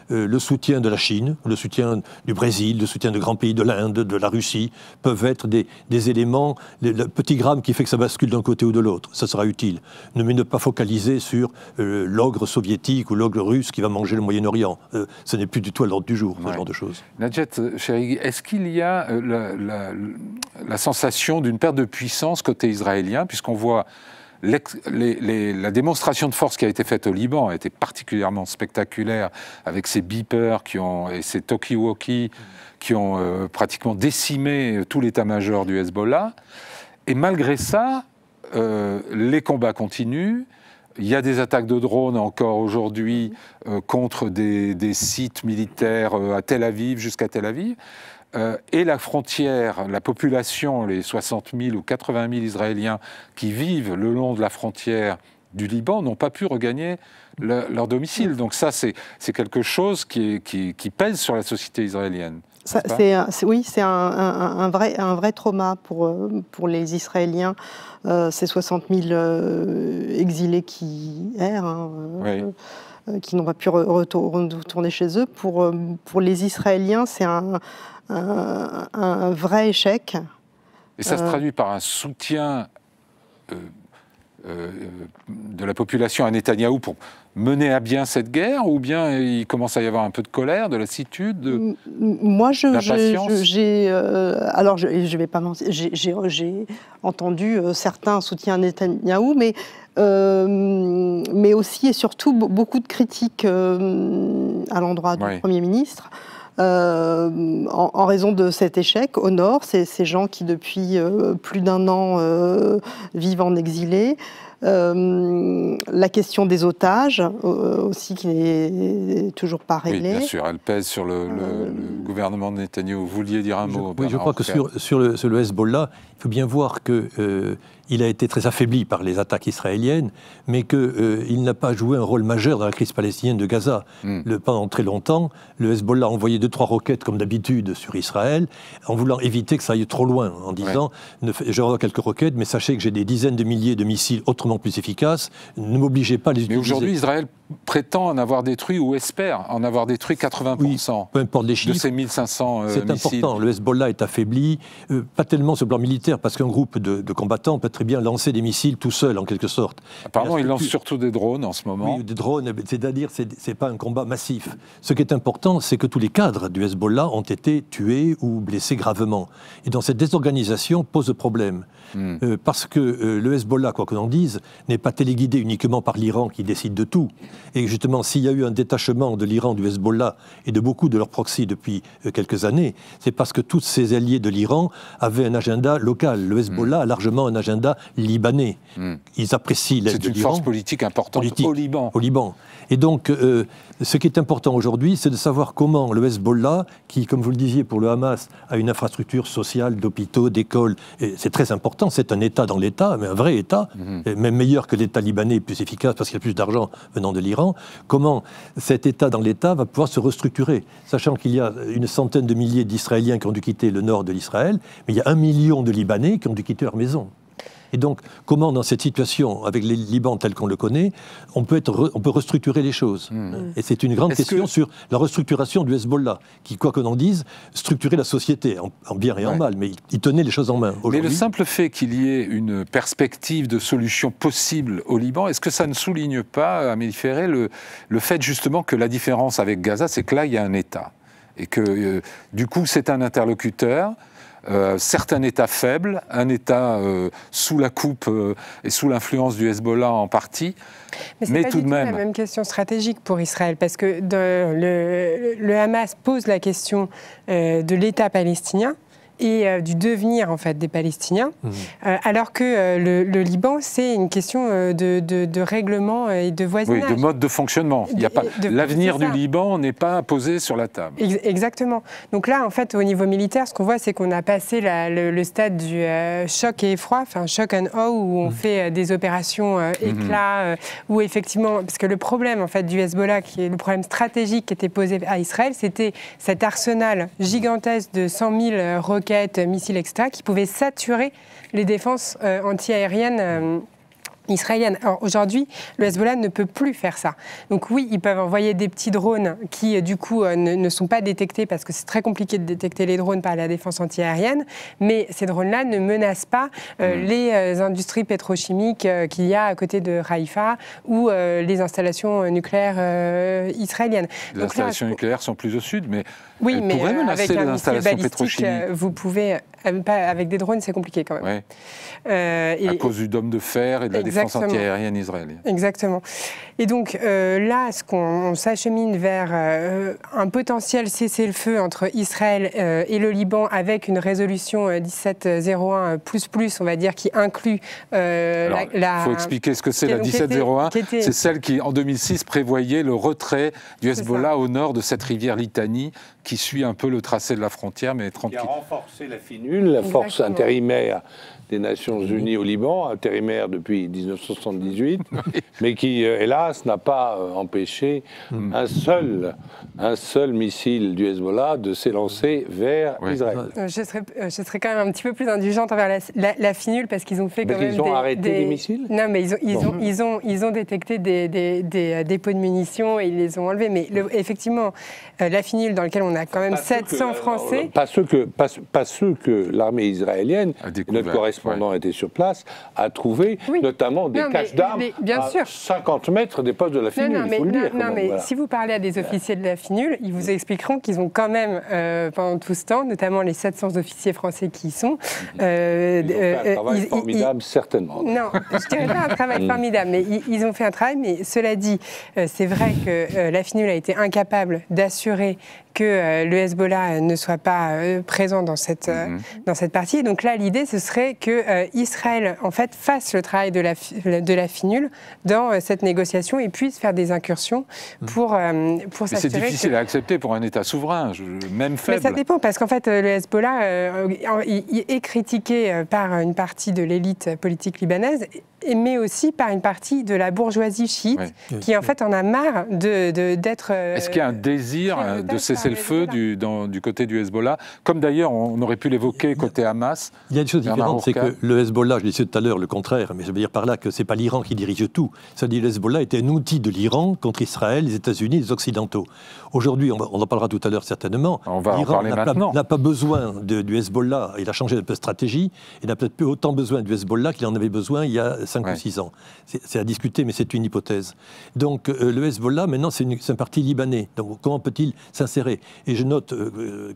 le soutien de la Chine, le soutien du Brésil, le soutien de grands pays de l'Inde, de la Russie, peuvent être des éléments, le petit gramme qui fait que ça bascule d'un côté ou de l'autre. Ça sera utile. Mais ne pas focaliser sur l'ogre soviétique ou l'ogre russe qui va manger le Moyen-Orient. Ce n'est plus du tout à l'ordre du jour, ce genre de choses. Nadjet Cherigui, est-ce qu'il y a la sensation d'une perte de puissance côté israélien, puisqu'on voit la démonstration de force qui a été faite au Liban a été particulièrement spectaculaire, avec ces beepers et ces talkie-walkie qui ont pratiquement décimé tout l'état-major du Hezbollah. Et malgré ça, les combats continuent. Il y a des attaques de drones encore aujourd'hui contre des sites militaires à Tel Aviv, jusqu'à Tel Aviv. Et la frontière, la population, les 60 000 ou 80 000 Israéliens qui vivent le long de la frontière du Liban n'ont pas pu regagner leur domicile. Donc ça, c'est quelque chose qui pèse sur la société israélienne. Oui, c'est un vrai trauma pour les Israéliens, ces 60 000 exilés qui errent. Qui n'ont pas pu retourner chez eux. Pour les Israéliens, c'est un vrai échec. Et ça se traduit par un soutien de la population à Netanyahou pour mener à bien cette guerre, ou bien il commence à y avoir un peu de colère, de lassitude, d'impatience ? Alors, je vais pas mentir, j'ai entendu certains soutiens à Netanyahou, mais aussi et surtout beaucoup de critiques à l'endroit du Premier ministre. En raison de cet échec au nord, ces gens qui depuis plus d'1 an vivent en exilé. La question des otages aussi qui n'est toujours pas réglée. Oui, bien sûr, elle pèse sur le gouvernement de Netanyahou. Vous vouliez dire un mot? Oui, je crois que sur le Hezbollah, il faut bien voir qu'il a été très affaibli par les attaques israéliennes, mais qu'il n'a pas joué un rôle majeur dans la crise palestinienne de Gaza. Pendant très longtemps, le Hezbollah a envoyé 2-3 roquettes, comme d'habitude, sur Israël, en voulant éviter que ça aille trop loin, en disant j'envoie quelques roquettes, mais sachez que j'ai des dizaines de milliers de missiles autrement plus efficaces, ne m'obligez pas à les utiliser. Mais aujourd'hui, Israël prétend en avoir détruit, ou espère en avoir détruit 80%, peu importe les chiffres, de ces 1500 missiles. C'est missiles. important, le Hezbollah est affaibli, pas tellement sur le plan militaire, parce qu'un groupe de combattants peut très bien lancer des missiles tout seul, en quelque sorte. Apparemment, il lance surtout des drones en ce moment. Oui, des drones, c'est-à-dire c'est pas un combat massif. Ce qui est important, c'est que tous les cadres du Hezbollah ont été tués ou blessés gravement. Et donc cette désorganisation pose problème. Parce que le Hezbollah, quoi qu'on en dise, n'est pas téléguidé uniquement par l'Iran qui décide de tout. Et justement, s'il y a eu un détachement de l'Iran du Hezbollah et de beaucoup de leurs proxys depuis quelques années, c'est parce que tous ces alliés de l'Iran avaient un agenda local. Le Hezbollah a largement un agenda libanais. Ils apprécient l'aide de l'Iran. C'est une force politique importante au Liban. Au Liban. Et donc, ce qui est important aujourd'hui, c'est de savoir comment le Hezbollah, qui, comme vous le disiez pour le Hamas, a une infrastructure sociale, d'hôpitaux, d'écoles, c'est très important, c'est un État dans l'État, mais un vrai État, même meilleur que l'État libanais, plus efficace parce qu'il y a plus d'argent venant de l'Iran, comment cet État dans l'État va pouvoir se restructurer, sachant qu'il y a une centaine de milliers d'Israéliens qui ont dû quitter le nord de l'Israël, mais il y a 1 million de Libanais qui ont dû quitter leur maison. Et donc, comment, dans cette situation, avec les Liban tel qu'on le connaît, on peut restructurer les choses. Et c'est une grande question sur la restructuration du Hezbollah, qui, quoi que l'on dise, structurait la société, en bien et en mal, mais il tenait les choses en main. Mais le simple fait qu'il y ait une perspective de solution possible au Liban, est-ce que ça ne souligne pas, Amélie Ferré, le fait justement que la différence avec Gaza, c'est que là, il y a un État. Et que, du coup, c'est un interlocuteur. Certes un État faible, un État sous la coupe et sous l'influence du Hezbollah en partie, mais tout de même... C'est la même question stratégique pour Israël, parce que le Hamas pose la question de l'État palestinien et du devenir en fait des Palestiniens, alors que le Liban, c'est une question de règlement et de voisinage. Oui, de mode de fonctionnement. L'avenir du Liban n'est pas posé sur la table. Exactement. Donc là, en fait, au niveau militaire, ce qu'on voit, c'est qu'on a passé le stade du choc et effroi, enfin shock and awe, où on fait des opérations éclats, où effectivement, parce que le problème en fait du Hezbollah, qui est le problème stratégique qui était posé à Israël, c'était cet arsenal gigantesque de 100 000 roquettes, missiles, etc., qui pouvaient saturer les défenses anti-aériennes israélienne. Alors aujourd'hui, le Hezbollah ne peut plus faire ça. Donc oui, ils peuvent envoyer des petits drones qui, du coup, ne sont pas détectés parce que c'est très compliqué de détecter les drones par la défense anti-aérienne, mais ces drones-là ne menacent pas les industries pétrochimiques qu'il y a à côté de Haïfa ou les installations nucléaires israéliennes. Les installations nucléaires sont plus au sud, mais oui, mais pourraient menacer les installations pétrochimiques. Vous pouvez... Avec des drones, c'est compliqué quand même. Ouais. À cause du dôme de fer et de la défense anti-aérienne israélienne. Exactement. Et donc là, on s'achemine vers un potentiel cessez-le-feu entre Israël et le Liban avec une résolution 1701++, on va dire, qui inclut Il faut expliquer ce que c'est la 1701. C'est celle qui, en 2006, prévoyait le retrait du Hezbollah au nord de cette rivière Litanie qui suit un peu le tracé de la frontière, mais tranquille. Qui a renforcé la FINUL, la force intérimaire des Nations Unies au Liban, intérimaire depuis 1978, mais qui, hélas, n'a pas empêché un seul missile du Hezbollah de s'élancer vers Israël. Je serais quand même un petit peu plus indulgente envers la FINUL parce qu'ils ont fait quand même ils ont arrêté les missiles. Non, mais ils ont détecté des dépôts de munitions et ils les ont enlevés. Mais effectivement, la FINUL, dans laquelle on a quand même 700 Français... Pas ceux que l'armée israélienne, notre correspondant était sur place, a trouvé notamment des caches d'armes à 50 mètres des postes de la FINUL, il faut le dire. Non, mais si vous parlez à des officiers de la FINUL, ils vous expliqueront qu'ils ont quand même, pendant tout ce temps, notamment les 700 officiers français qui y sont... ils ont fait un travail formidable, certainement. Non, je ne dirais pas un travail formidable, mais ils ont fait un travail, mais cela dit, c'est vrai que la FINUL a été incapable d'assurer que le Hezbollah ne soit pas présent dans cette partie. Donc là, l'idée, ce serait que Israël, en fait, fasse le travail de la FINUL dans cette négociation et puisse faire des incursions pour s'assurer. C'est difficile à accepter pour un État souverain, même faible. Mais ça dépend, parce qu'en fait, le Hezbollah il est critiqué par une partie de l'élite politique libanaise, mais aussi par une partie de la bourgeoisie chiite, qui en fait en a marre d'être... Est-ce qu'il y a un désir de cesser le feu du côté du Hezbollah, comme d'ailleurs on aurait pu l'évoquer côté Hamas? Il y a une chose différente, c'est que le Hezbollah, je disais tout à l'heure le contraire, mais je veux dire par là que c'est pas l'Iran qui dirige tout. C'est-à-dire le Hezbollah était un outil de l'Iran contre Israël, les États-Unis, les Occidentaux. Aujourd'hui, on en parlera tout à l'heure certainement, l'Iran n'a pas besoin du Hezbollah, il a changé un peu de stratégie, il n'a peut-être plus autant besoin du Hezbollah qu'il en avait besoin il y a 5 ou 6 ans. C'est à discuter, mais c'est une hypothèse. Donc le Hezbollah, maintenant, c'est un parti libanais. Donc comment peut-il s'insérer? Et je note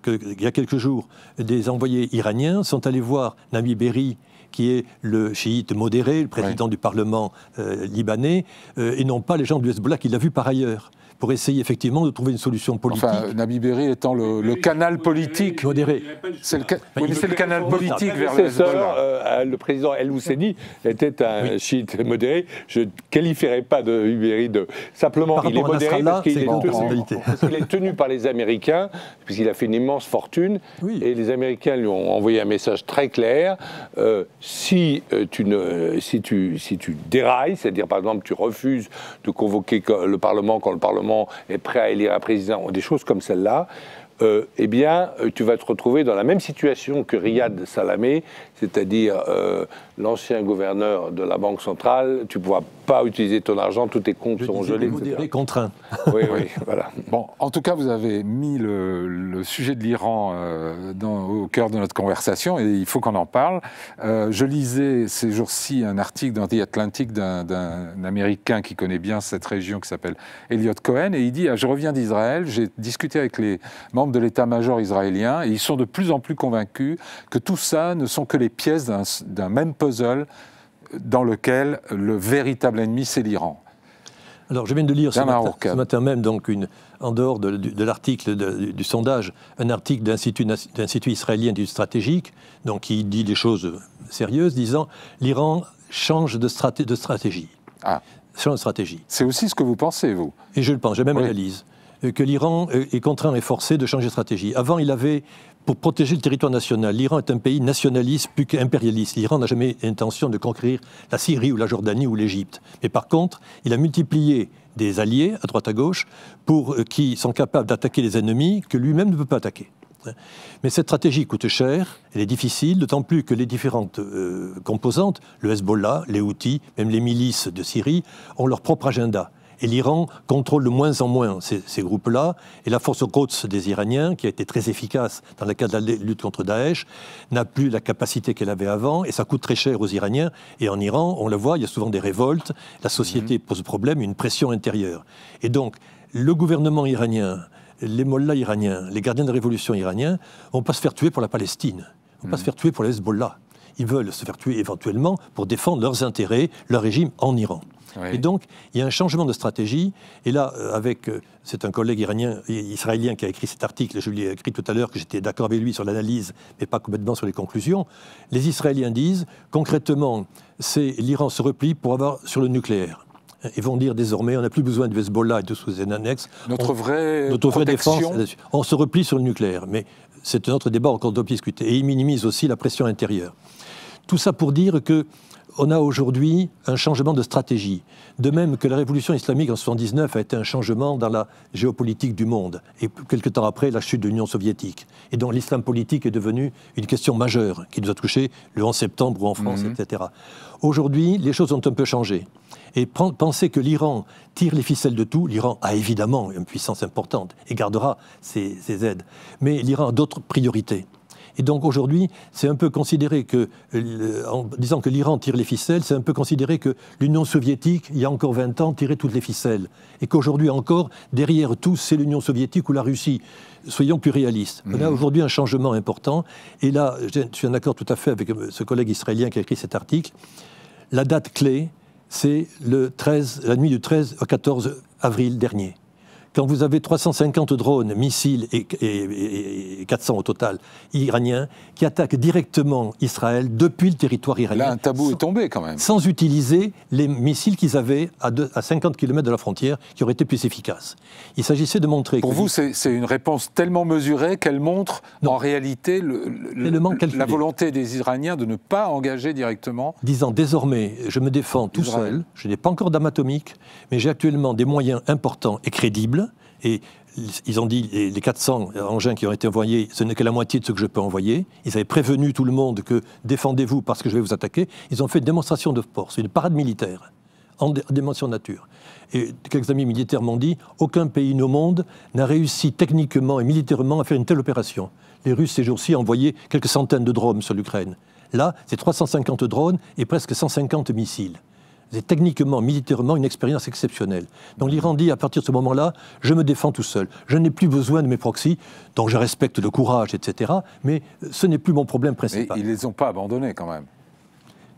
qu'il y a quelques jours, des envoyés iraniens sont allés voir Nabi Berri, qui est le chiite modéré, le président du Parlement libanais, et non pas les gens du Hezbollah qu'il a vu par ailleurs, pour essayer effectivement de trouver une solution politique. Enfin, Nabi Berri étant le canal politique modéré. C'est le canal politique vers le Hezbollah. Le président El Husseini était un chiite modéré. Je ne qualifierais pas de Nabi Berri de... Simplement, il est modéré parce qu'il est tenu par les Américains, puisqu'il a fait une immense fortune, et les Américains lui ont envoyé un message très clair. Si tu dérailles, c'est-à-dire par exemple tu refuses de convoquer le Parlement quand le Parlement est prêt à élire un président, ou des choses comme celle-là, eh bien, tu vas te retrouver dans la même situation que Riyad Salamé, c'est-à-dire l'ancien gouverneur de la Banque centrale, tu ne pourras pas utiliser ton argent, tous tes comptes seront gelés, etc. Contraint. Oui, oui, voilà. Bon, en tout cas, vous avez mis le sujet de l'Iran au cœur de notre conversation et il faut qu'on en parle. Je lisais ces jours-ci un article dans The Atlantic d'un Américain qui connaît bien cette région qui s'appelle Elliot Cohen et il dit « Je reviens d'Israël, j'ai discuté avec les membres de l'état-major israélien et ils sont de plus en plus convaincus que tout ça ne sont que les pièces d'un même puzzle dans lequel le véritable ennemi, c'est l'Iran. » Alors, je viens de lire ce matin même, donc en dehors de l'article du sondage, un article d'Institut israélien d'études stratégiques, donc qui dit des choses sérieuses, disant l'Iran change de stratégie. Ah. Change de stratégie. C'est aussi ce que vous pensez, vous? Et je le pense, j'ai même analyse. Que l'Iran est contraint et forcé de changer de stratégie. Avant, il avait, pour protéger le territoire national, l'Iran est un pays nationaliste plus qu'impérialiste. L'Iran n'a jamais l'intention de conquérir la Syrie ou la Jordanie ou l'Égypte. Mais par contre, il a multiplié des alliés à droite à gauche qui sont capables d'attaquer les ennemis que lui-même ne peut pas attaquer. Mais cette stratégie coûte cher, elle est difficile, d'autant plus que les différentes composantes, le Hezbollah, les Houthis, même les milices de Syrie, ont leur propre agenda. Et l'Iran contrôle de moins en moins ces groupes-là. Et la force Quds des Iraniens, qui a été très efficace dans le cadre de la lutte contre Daesh, n'a plus la capacité qu'elle avait avant. Et ça coûte très cher aux Iraniens. Et en Iran, on le voit, il y a souvent des révoltes. La société pose problème, une pression intérieure. Et donc, le gouvernement iranien, les mollahs iraniens, les gardiens de la révolution iraniens, ne vont pas se faire tuer pour la Palestine. Ils ne vont pas se faire tuer pour le Hezbollah. Ils veulent se faire tuer éventuellement pour défendre leurs intérêts, leur régime en Iran. Oui. Et donc, il y a un changement de stratégie. Et là, c'est un collègue israélien qui a écrit cet article, je lui ai écrit tout à l'heure que j'étais d'accord avec lui sur l'analyse, mais pas complètement sur les conclusions. Les Israéliens disent, concrètement, l'Iran se replie pour avoir sur le nucléaire. Ils vont dire désormais, on n'a plus besoin du Hezbollah et de ses annexes. Notre vraie défense, on se replie sur le nucléaire. Mais c'est un autre débat encore doit discuter. Et ils minimisent aussi la pression intérieure. Tout ça pour dire que on a aujourd'hui un changement de stratégie. De même que la révolution islamique en 1979 a été un changement dans la géopolitique du monde. Et quelque temps après, la chute de l'Union soviétique. Et donc l'islam politique est devenu une question majeure qui nous a touchés le 11 septembre ou en France, etc. Aujourd'hui, les choses ont un peu changé. Et penser que l'Iran tire les ficelles de tout, l'Iran a évidemment une puissance importante et gardera ses aides. Mais l'Iran a d'autres priorités. Et donc aujourd'hui, c'est un peu considéré que, en disant que l'Iran tire les ficelles, c'est un peu considéré que l'Union soviétique, il y a encore 20 ans, tirait toutes les ficelles. Et qu'aujourd'hui encore, derrière tout, c'est l'Union soviétique ou la Russie. Soyons plus réalistes. On a aujourd'hui un changement important. Et là, je suis en accord tout à fait avec ce collègue israélien qui a écrit cet article. La date clé, c'est la nuit du 13 au 14 avril dernier. Quand vous avez 350 drones, missiles et 400 au total iraniens qui attaquent directement Israël depuis le territoire iranien. Là, un tabou est tombé quand même. Sans utiliser les missiles qu'ils avaient à 50 km de la frontière qui auraient été plus efficaces. Il s'agissait de montrer... Pour vous, c'est une réponse tellement mesurée qu'elle montre en réalité la volonté des Iraniens de ne pas engager directement. Disant désormais, je me défends tout seul, je n'ai pas encore d'armes atomiques, mais j'ai actuellement des moyens importants et crédibles. Et ils ont dit, les 400 engins qui ont été envoyés, ce n'est que la moitié de ce que je peux envoyer. Ils avaient prévenu tout le monde que défendez-vous parce que je vais vous attaquer. Ils ont fait une démonstration de force, une parade militaire en dimension nature. Et quelques amis militaires m'ont dit, aucun pays au monde n'a réussi techniquement et militairement à faire une telle opération. Les Russes, ces jours-ci, ont envoyé quelques centaines de drones sur l'Ukraine. Là, c'est 350 drones et presque 150 missiles. C'est techniquement, militairement, une expérience exceptionnelle. Donc l'Iran dit, à partir de ce moment-là, je me défends tout seul. Je n'ai plus besoin de mes proxys, dont je respecte le courage, etc. Mais ce n'est plus mon problème principal. Mais ils ne les ont pas abandonnés quand même.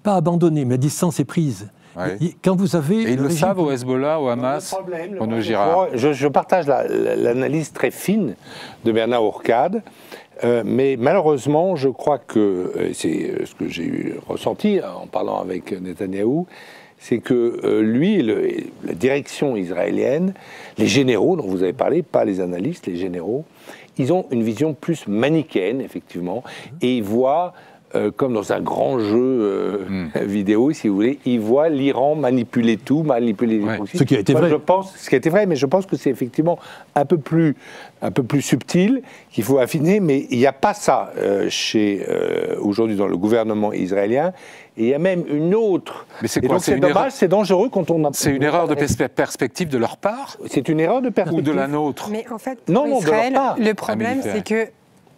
Pas abandonnés, mais la distance est prise. Oui. Quand vous avez... Et ils le savent au Hezbollah, au Hamas, au Girard. Je partage l'analyse très fine de Bernard Hourcade. Mais malheureusement, je crois que, c'est ce que j'ai ressenti en parlant avec Netanyahou, c'est que lui, la direction israélienne, les généraux dont vous avez parlé, pas les analystes, les généraux, ils ont une vision plus manichéenne, effectivement, et ils voient comme dans un grand jeu vidéo, si vous voulez, ils voient l'Iran manipuler tout, manipuler les proxys. Ce qui a été vrai. Ce qui a été vrai, mais je pense que c'est effectivement un peu plus subtil, qu'il faut affiner, mais il n'y a pas ça aujourd'hui dans le gouvernement israélien. Et il y a même une autre. Mais c'est quoi? C'est dommage, c'est dangereux quand on a... C'est une erreur de perspective de leur part? C'est une erreur de perspective. Ou de la nôtre? Mais en fait, pour Israël, le problème, c'est que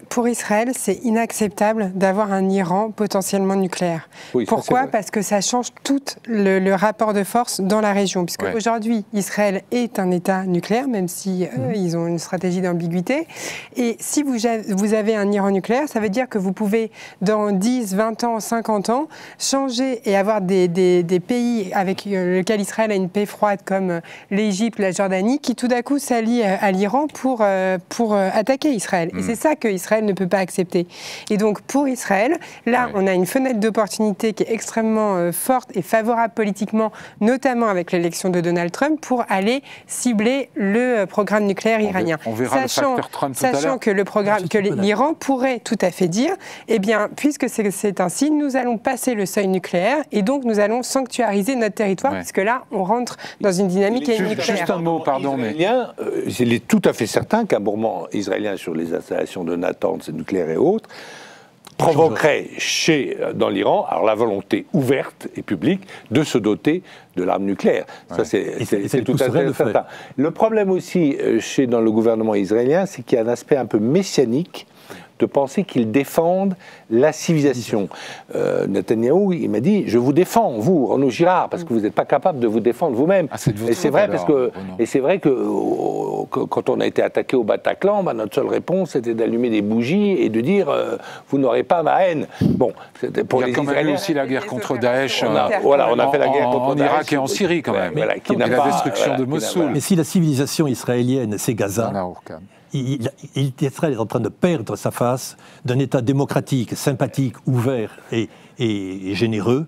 pour Israël, c'est inacceptable d'avoir un Iran potentiellement nucléaire. Oui, pourquoi? Parce que ça change tout le rapport de force dans la région. Puisque aujourd'hui, Israël est un État nucléaire, même si ils ont une stratégie d'ambiguïté. Et si vous avez un Iran nucléaire, ça veut dire que vous pouvez, dans 10, 20 ans, 50 ans, changer et avoir des pays avec lesquels Israël a une paix froide, comme l'Égypte, la Jordanie, qui tout d'un coup s'allient à l'Iran pour attaquer Israël. Et c'est ça que Israël ne peut pas accepter. Et donc, pour Israël, là, on a une fenêtre d'opportunité qui est extrêmement forte et favorable politiquement, notamment avec l'élection de Donald Trump, pour aller cibler le programme nucléaire iranien. On verra le facteur Trump tout à l'heure. Sachant que l'Iran pourrait tout à fait dire, eh bien, puisque c'est ainsi, nous allons passer le seuil nucléaire et donc nous allons sanctuariser notre territoire, puisque là, on rentre dans une dynamique nucléaire. Juste un mot, pardon, mais il est tout à fait certain qu'un mouvement israélien sur les installations de Natanz, nucléaire et autres, provoquerait dans l'Iran, alors la volonté ouverte et publique de se doter de l'arme nucléaire. Ça, c'est tout à fait certain. Le problème aussi dans le gouvernement israélien, c'est qu'il y a un aspect un peu messianique de penser qu'ils défendent la civilisation. Netanyahou, il m'a dit, je vous défends, vous, Renaud Girard, parce que vous n'êtes pas capable de vous défendre vous-même. Et c'est vrai, que quand on a été attaqué au Bataclan, notre seule réponse, c'était d'allumer des bougies et de dire, vous n'aurez pas ma haine. Bon, c'était pour les Israéliens. Il y a quand même aussi la guerre contre Daesh. On a fait la guerre contre Daesh. En Irak et en Syrie, quand même. Et la destruction de Mossoul. Mais si la civilisation israélienne, c'est Gaza, Israël est en train de perdre sa face d'un État démocratique, sympathique, ouvert et généreux,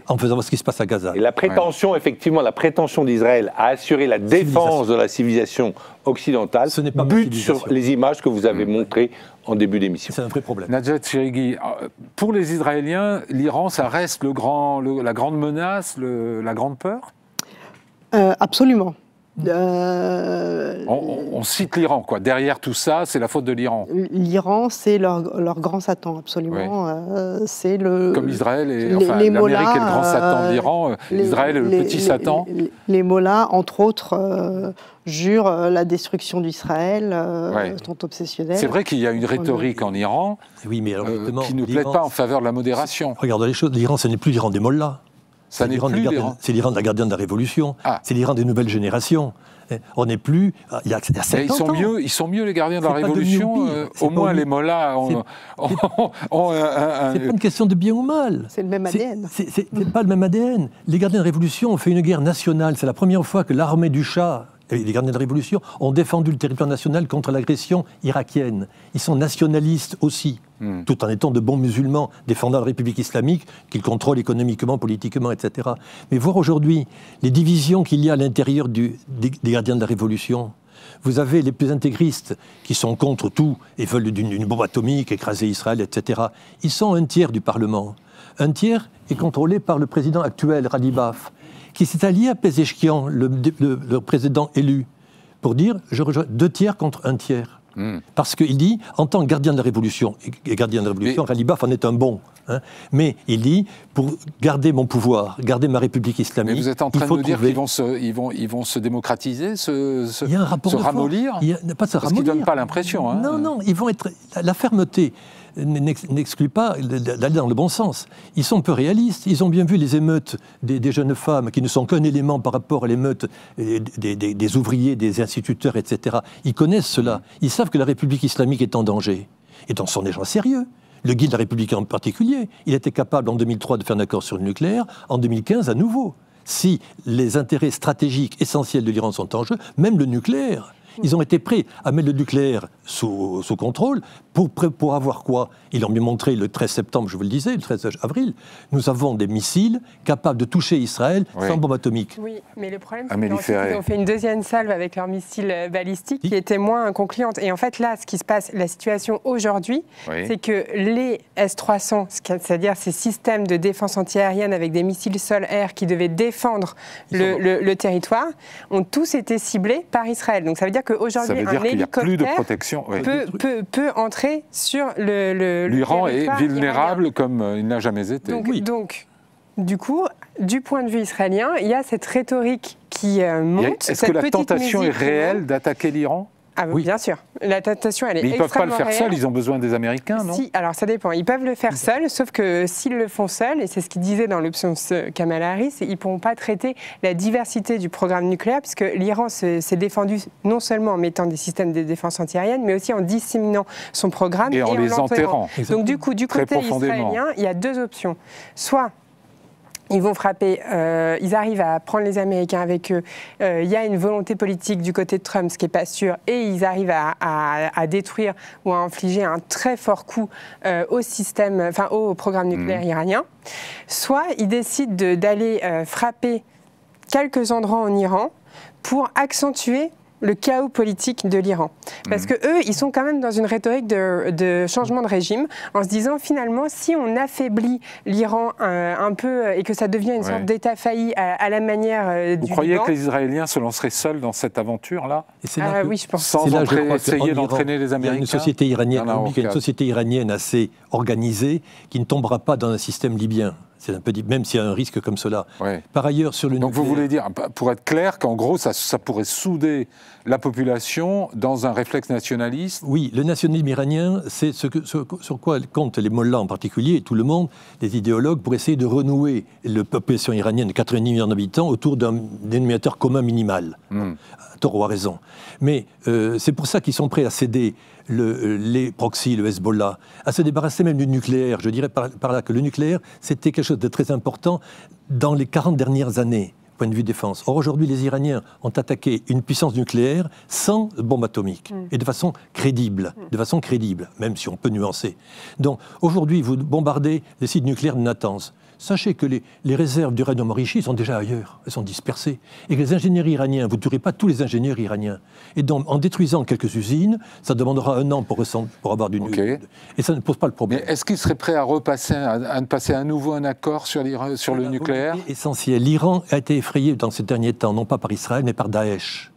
en faisant ce qui se passe à Gaza. Et la prétention, effectivement, la prétention d'Israël à assurer la défense de la civilisation occidentale bute sur les images que vous avez montrées en début d'émission. C'est un vrai problème. Najat Chirigui, pour les Israéliens, l'Iran, ça reste la grande menace, la grande peur? Absolument. On cite l'Iran, quoi. Derrière tout ça, c'est la faute de l'Iran. L'Iran, c'est leur grand Satan, absolument. C'est comme Israël et l'Amérique est le grand Satan de l'Iran. Israël est le petit Satan. Les mollahs, entre autres, jurent la destruction d'Israël, sont obsessionnels. C'est vrai qu'il y a une rhétorique en Iran qui ne plaide pas en faveur de la modération. Regardez les choses. L'Iran, ce n'est plus l'Iran des mollahs. C'est l'Iran de la gardienne de la Révolution. C'est l'Iran des nouvelles générations. On n'est plus... Il y a 50 ans. Ils sont mieux, les gardiens de la Révolution. Au moins, les mollahs ont c'est pas une question de bien ou mal. C'est le même ADN. C'est pas le même ADN. Les gardiens de la Révolution ont fait une guerre nationale. C'est la première fois que l'armée du Shah et les gardiens de la Révolution ont défendu le territoire national contre l'agression irakienne. Ils sont nationalistes aussi, tout en étant de bons musulmans, défendant la République islamique, qu'ils contrôlent économiquement, politiquement, etc. Mais voir aujourd'hui les divisions qu'il y a à l'intérieur des gardiens de la Révolution. Vous avez les plus intégristes qui sont contre tout et veulent d'une bombe atomique, écraser Israël, etc. Ils sont un tiers du Parlement. Un tiers est contrôlé par le président actuel, Radi Baf, qui s'est allié à Pezeshkian, le président élu, pour dire « je rejoins 2 tiers contre 1 tiers ». Parce qu'il dit, en tant que gardien de la Révolution, Radi Baf en est un bon, mais il dit, pour garder mon pouvoir, garder ma République islamique, mais vous êtes en train de nous dire qu'ils vont se démocratiser, se ramollir? Il n'y a pas de se ramollir. Parce qu'ils ne donnent pas l'impression. Non, ils vont être... La fermeté n'exclut pas d'aller dans le bon sens. Ils sont peu réalistes. Ils ont bien vu les émeutes des jeunes femmes, qui ne sont qu'un élément par rapport à l'émeute des ouvriers, des instituteurs, etc. Ils connaissent cela. Ils savent que la République islamique est en danger. Et donc, ce sont des gens sérieux. Le guide républicain en particulier, il était capable en 2003 de faire un accord sur le nucléaire, en 2015 à nouveau. Si les intérêts stratégiques essentiels de l'Iran sont en jeu, même le nucléaire, ils ont été prêts à mettre le nucléaire sous contrôle. Pour avoir quoi? Ils l'ont bien montré le 13 septembre, je vous le disais, le 13 avril. Nous avons des missiles capables de toucher Israël sans bombe atomique. Oui, mais le problème, c'est qu'ils ont fait une deuxième salve avec leurs missiles balistiques qui était moins concluante. Et en fait, là, ce qui se passe, la situation aujourd'hui, c'est que les S-300, c'est-à-dire ces systèmes de défense antiaérienne avec des missiles sol-air qui devaient défendre le territoire, ont tous été ciblés par Israël. Donc ça veut dire qu'aujourd'hui, un hélicoptère peut entrer sur l'Iran est vulnérable comme il n'a jamais été. Donc, du coup, du point de vue israélien, il y a cette rhétorique qui monte. Est-ce que la tentation est réelle d'attaquer l'Iran? Ah oui, bien sûr. La tentation, elle est extrêmement réelle. Mais ils ne peuvent pas le faire seuls, ils ont besoin des Américains, non? Si, alors ça dépend. Ils peuvent le faire seuls, sauf que s'ils le font seuls, et c'est ce qu'ils disaient dans l'option Kamala Harris, ils ne pourront pas traiter la diversité du programme nucléaire, puisque l'Iran s'est défendu non seulement en mettant des systèmes de défense antiaérienne, mais aussi en disséminant son programme et en les enterrant. Donc du coup, du côté israélien, il y a deux options. Soit ils vont frapper, ils arrivent à prendre les Américains avec eux. Il y a une volonté politique du côté de Trump, ce qui n'est pas sûr, et ils arrivent à détruire ou à infliger un très fort coup au programme nucléaire iranien. Soit ils décident d'aller frapper quelques endroits en Iran pour accentuer le chaos politique de l'Iran. Parce que eux, ils sont quand même dans une rhétorique de changement de régime, en se disant finalement, si on affaiblit l'Iran un peu et que ça devient une sorte d'État failli à la manière du Vous croyez Liban, que les Israéliens se lanceraient seuls dans cette aventure-là? Oui, je pense. Sans essayer d'entraîner les Américains? Il y a une société iranienne assez organisée qui ne tombera pas dans un système libyen. C'est un peu dit, même s'il y a un risque comme cela. Par ailleurs, sur le Donc nucléaire, vous voulez dire, pour être clair, qu'en gros, ça pourrait souder la population dans un réflexe nationaliste? Oui, le nationalisme iranien, c'est sur quoi comptent les mollahs en particulier, et tout le monde, les idéologues, pour essayer de renouer la population iranienne de 90 millions d'habitants autour d'un dénominateur commun minimal. À tort ou à raison. Mais c'est pour ça qu'ils sont prêts à céder les proxys, le Hezbollah, à se débarrasser même du nucléaire. Je dirais par là que le nucléaire, c'était quelque chose de très important dans les 40 dernières années, point de vue défense. Or, aujourd'hui, les Iraniens ont attaqué une puissance nucléaire sans bombe atomique, et de façon crédible, même si on peut nuancer. Donc, aujourd'hui, vous bombardez les sites nucléaires de Natanz. Sachez que les réserves d'uranium enrichi sont déjà ailleurs, elles sont dispersées. Et que les ingénieurs iraniens, vous ne tuerez pas tous les ingénieurs iraniens. Et donc, en détruisant quelques usines, ça demandera 1 an pour avoir du nucléaire. Et ça ne pose pas le problème. Mais est-ce qu'ils seraient prêts à passer à nouveau un accord sur le nucléaire? Essentiel. L'Iran a été effrayé dans ces derniers temps, non pas par Israël, mais par Daesh.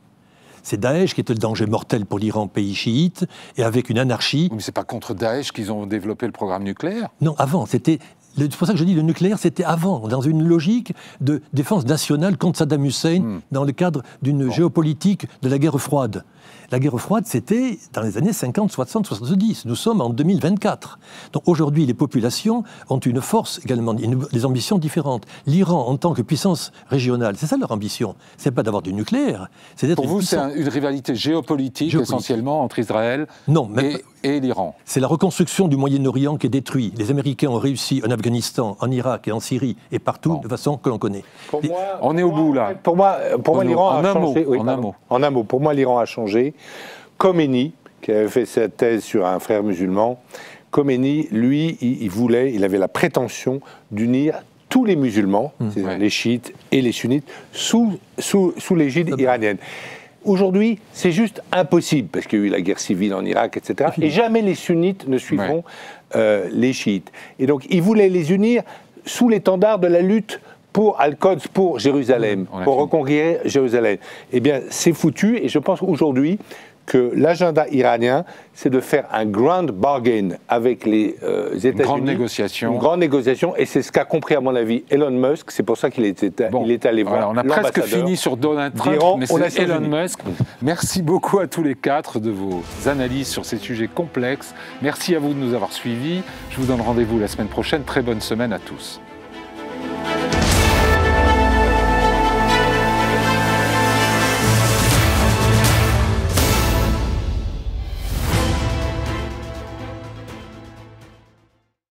C'est Daesh qui était le danger mortel pour l'Iran, pays chiite, et avec une anarchie. Mais c'est pas contre Daesh qu'ils ont développé le programme nucléaire? Non, avant, c'était... C'est pour ça que je dis le nucléaire, c'était avant, dans une logique de défense nationale contre Saddam Hussein, dans le cadre d'une géopolitique de la guerre froide. La guerre froide, c'était dans les années 50, 60, 70. Nous sommes en 2024. Donc aujourd'hui, les populations ont une force également, des ambitions différentes. L'Iran, en tant que puissance régionale, c'est ça leur ambition. C'est pas d'avoir du nucléaire, c'est d'être Pour vous, c'est une rivalité géopolitique essentiellement entre Israël et l'Iran. C'est la reconstruction du Moyen-Orient qui est détruit. Les Américains ont réussi en Afghanistan, en Irak et en Syrie et partout de façon que l'on connaît. On est au bout là. Pour moi, l'Iran a changé. En un mot. Pour moi, l'Iran a changé. Khomeini, qui avait fait sa thèse sur un frère musulman, Khomeini, lui, il avait la prétention d'unir tous les musulmans, c'est-à-dire les chiites et les sunnites, sous l'égide iranienne. Aujourd'hui, c'est juste impossible, parce qu'il y a eu la guerre civile en Irak, etc. Et jamais les sunnites ne suivront les chiites. Et donc, il voulait les unir sous l'étendard de la lutte pour Al-Quds, pour Jérusalem, pour reconquérir Jérusalem. Eh bien, c'est foutu, et je pense aujourd'hui que l'agenda iranien, c'est de faire un grand bargain avec les États-Unis. Une grande négociation, et c'est ce qu'a compris, à mon avis, Elon Musk. C'est pour ça qu'il est allé voir. On a presque fini sur Donald Trump, mais c'est Elon Musk. Merci beaucoup à tous les quatre de vos analyses sur ces sujets complexes. Merci à vous de nous avoir suivis. Je vous donne rendez-vous la semaine prochaine. Très bonne semaine à tous.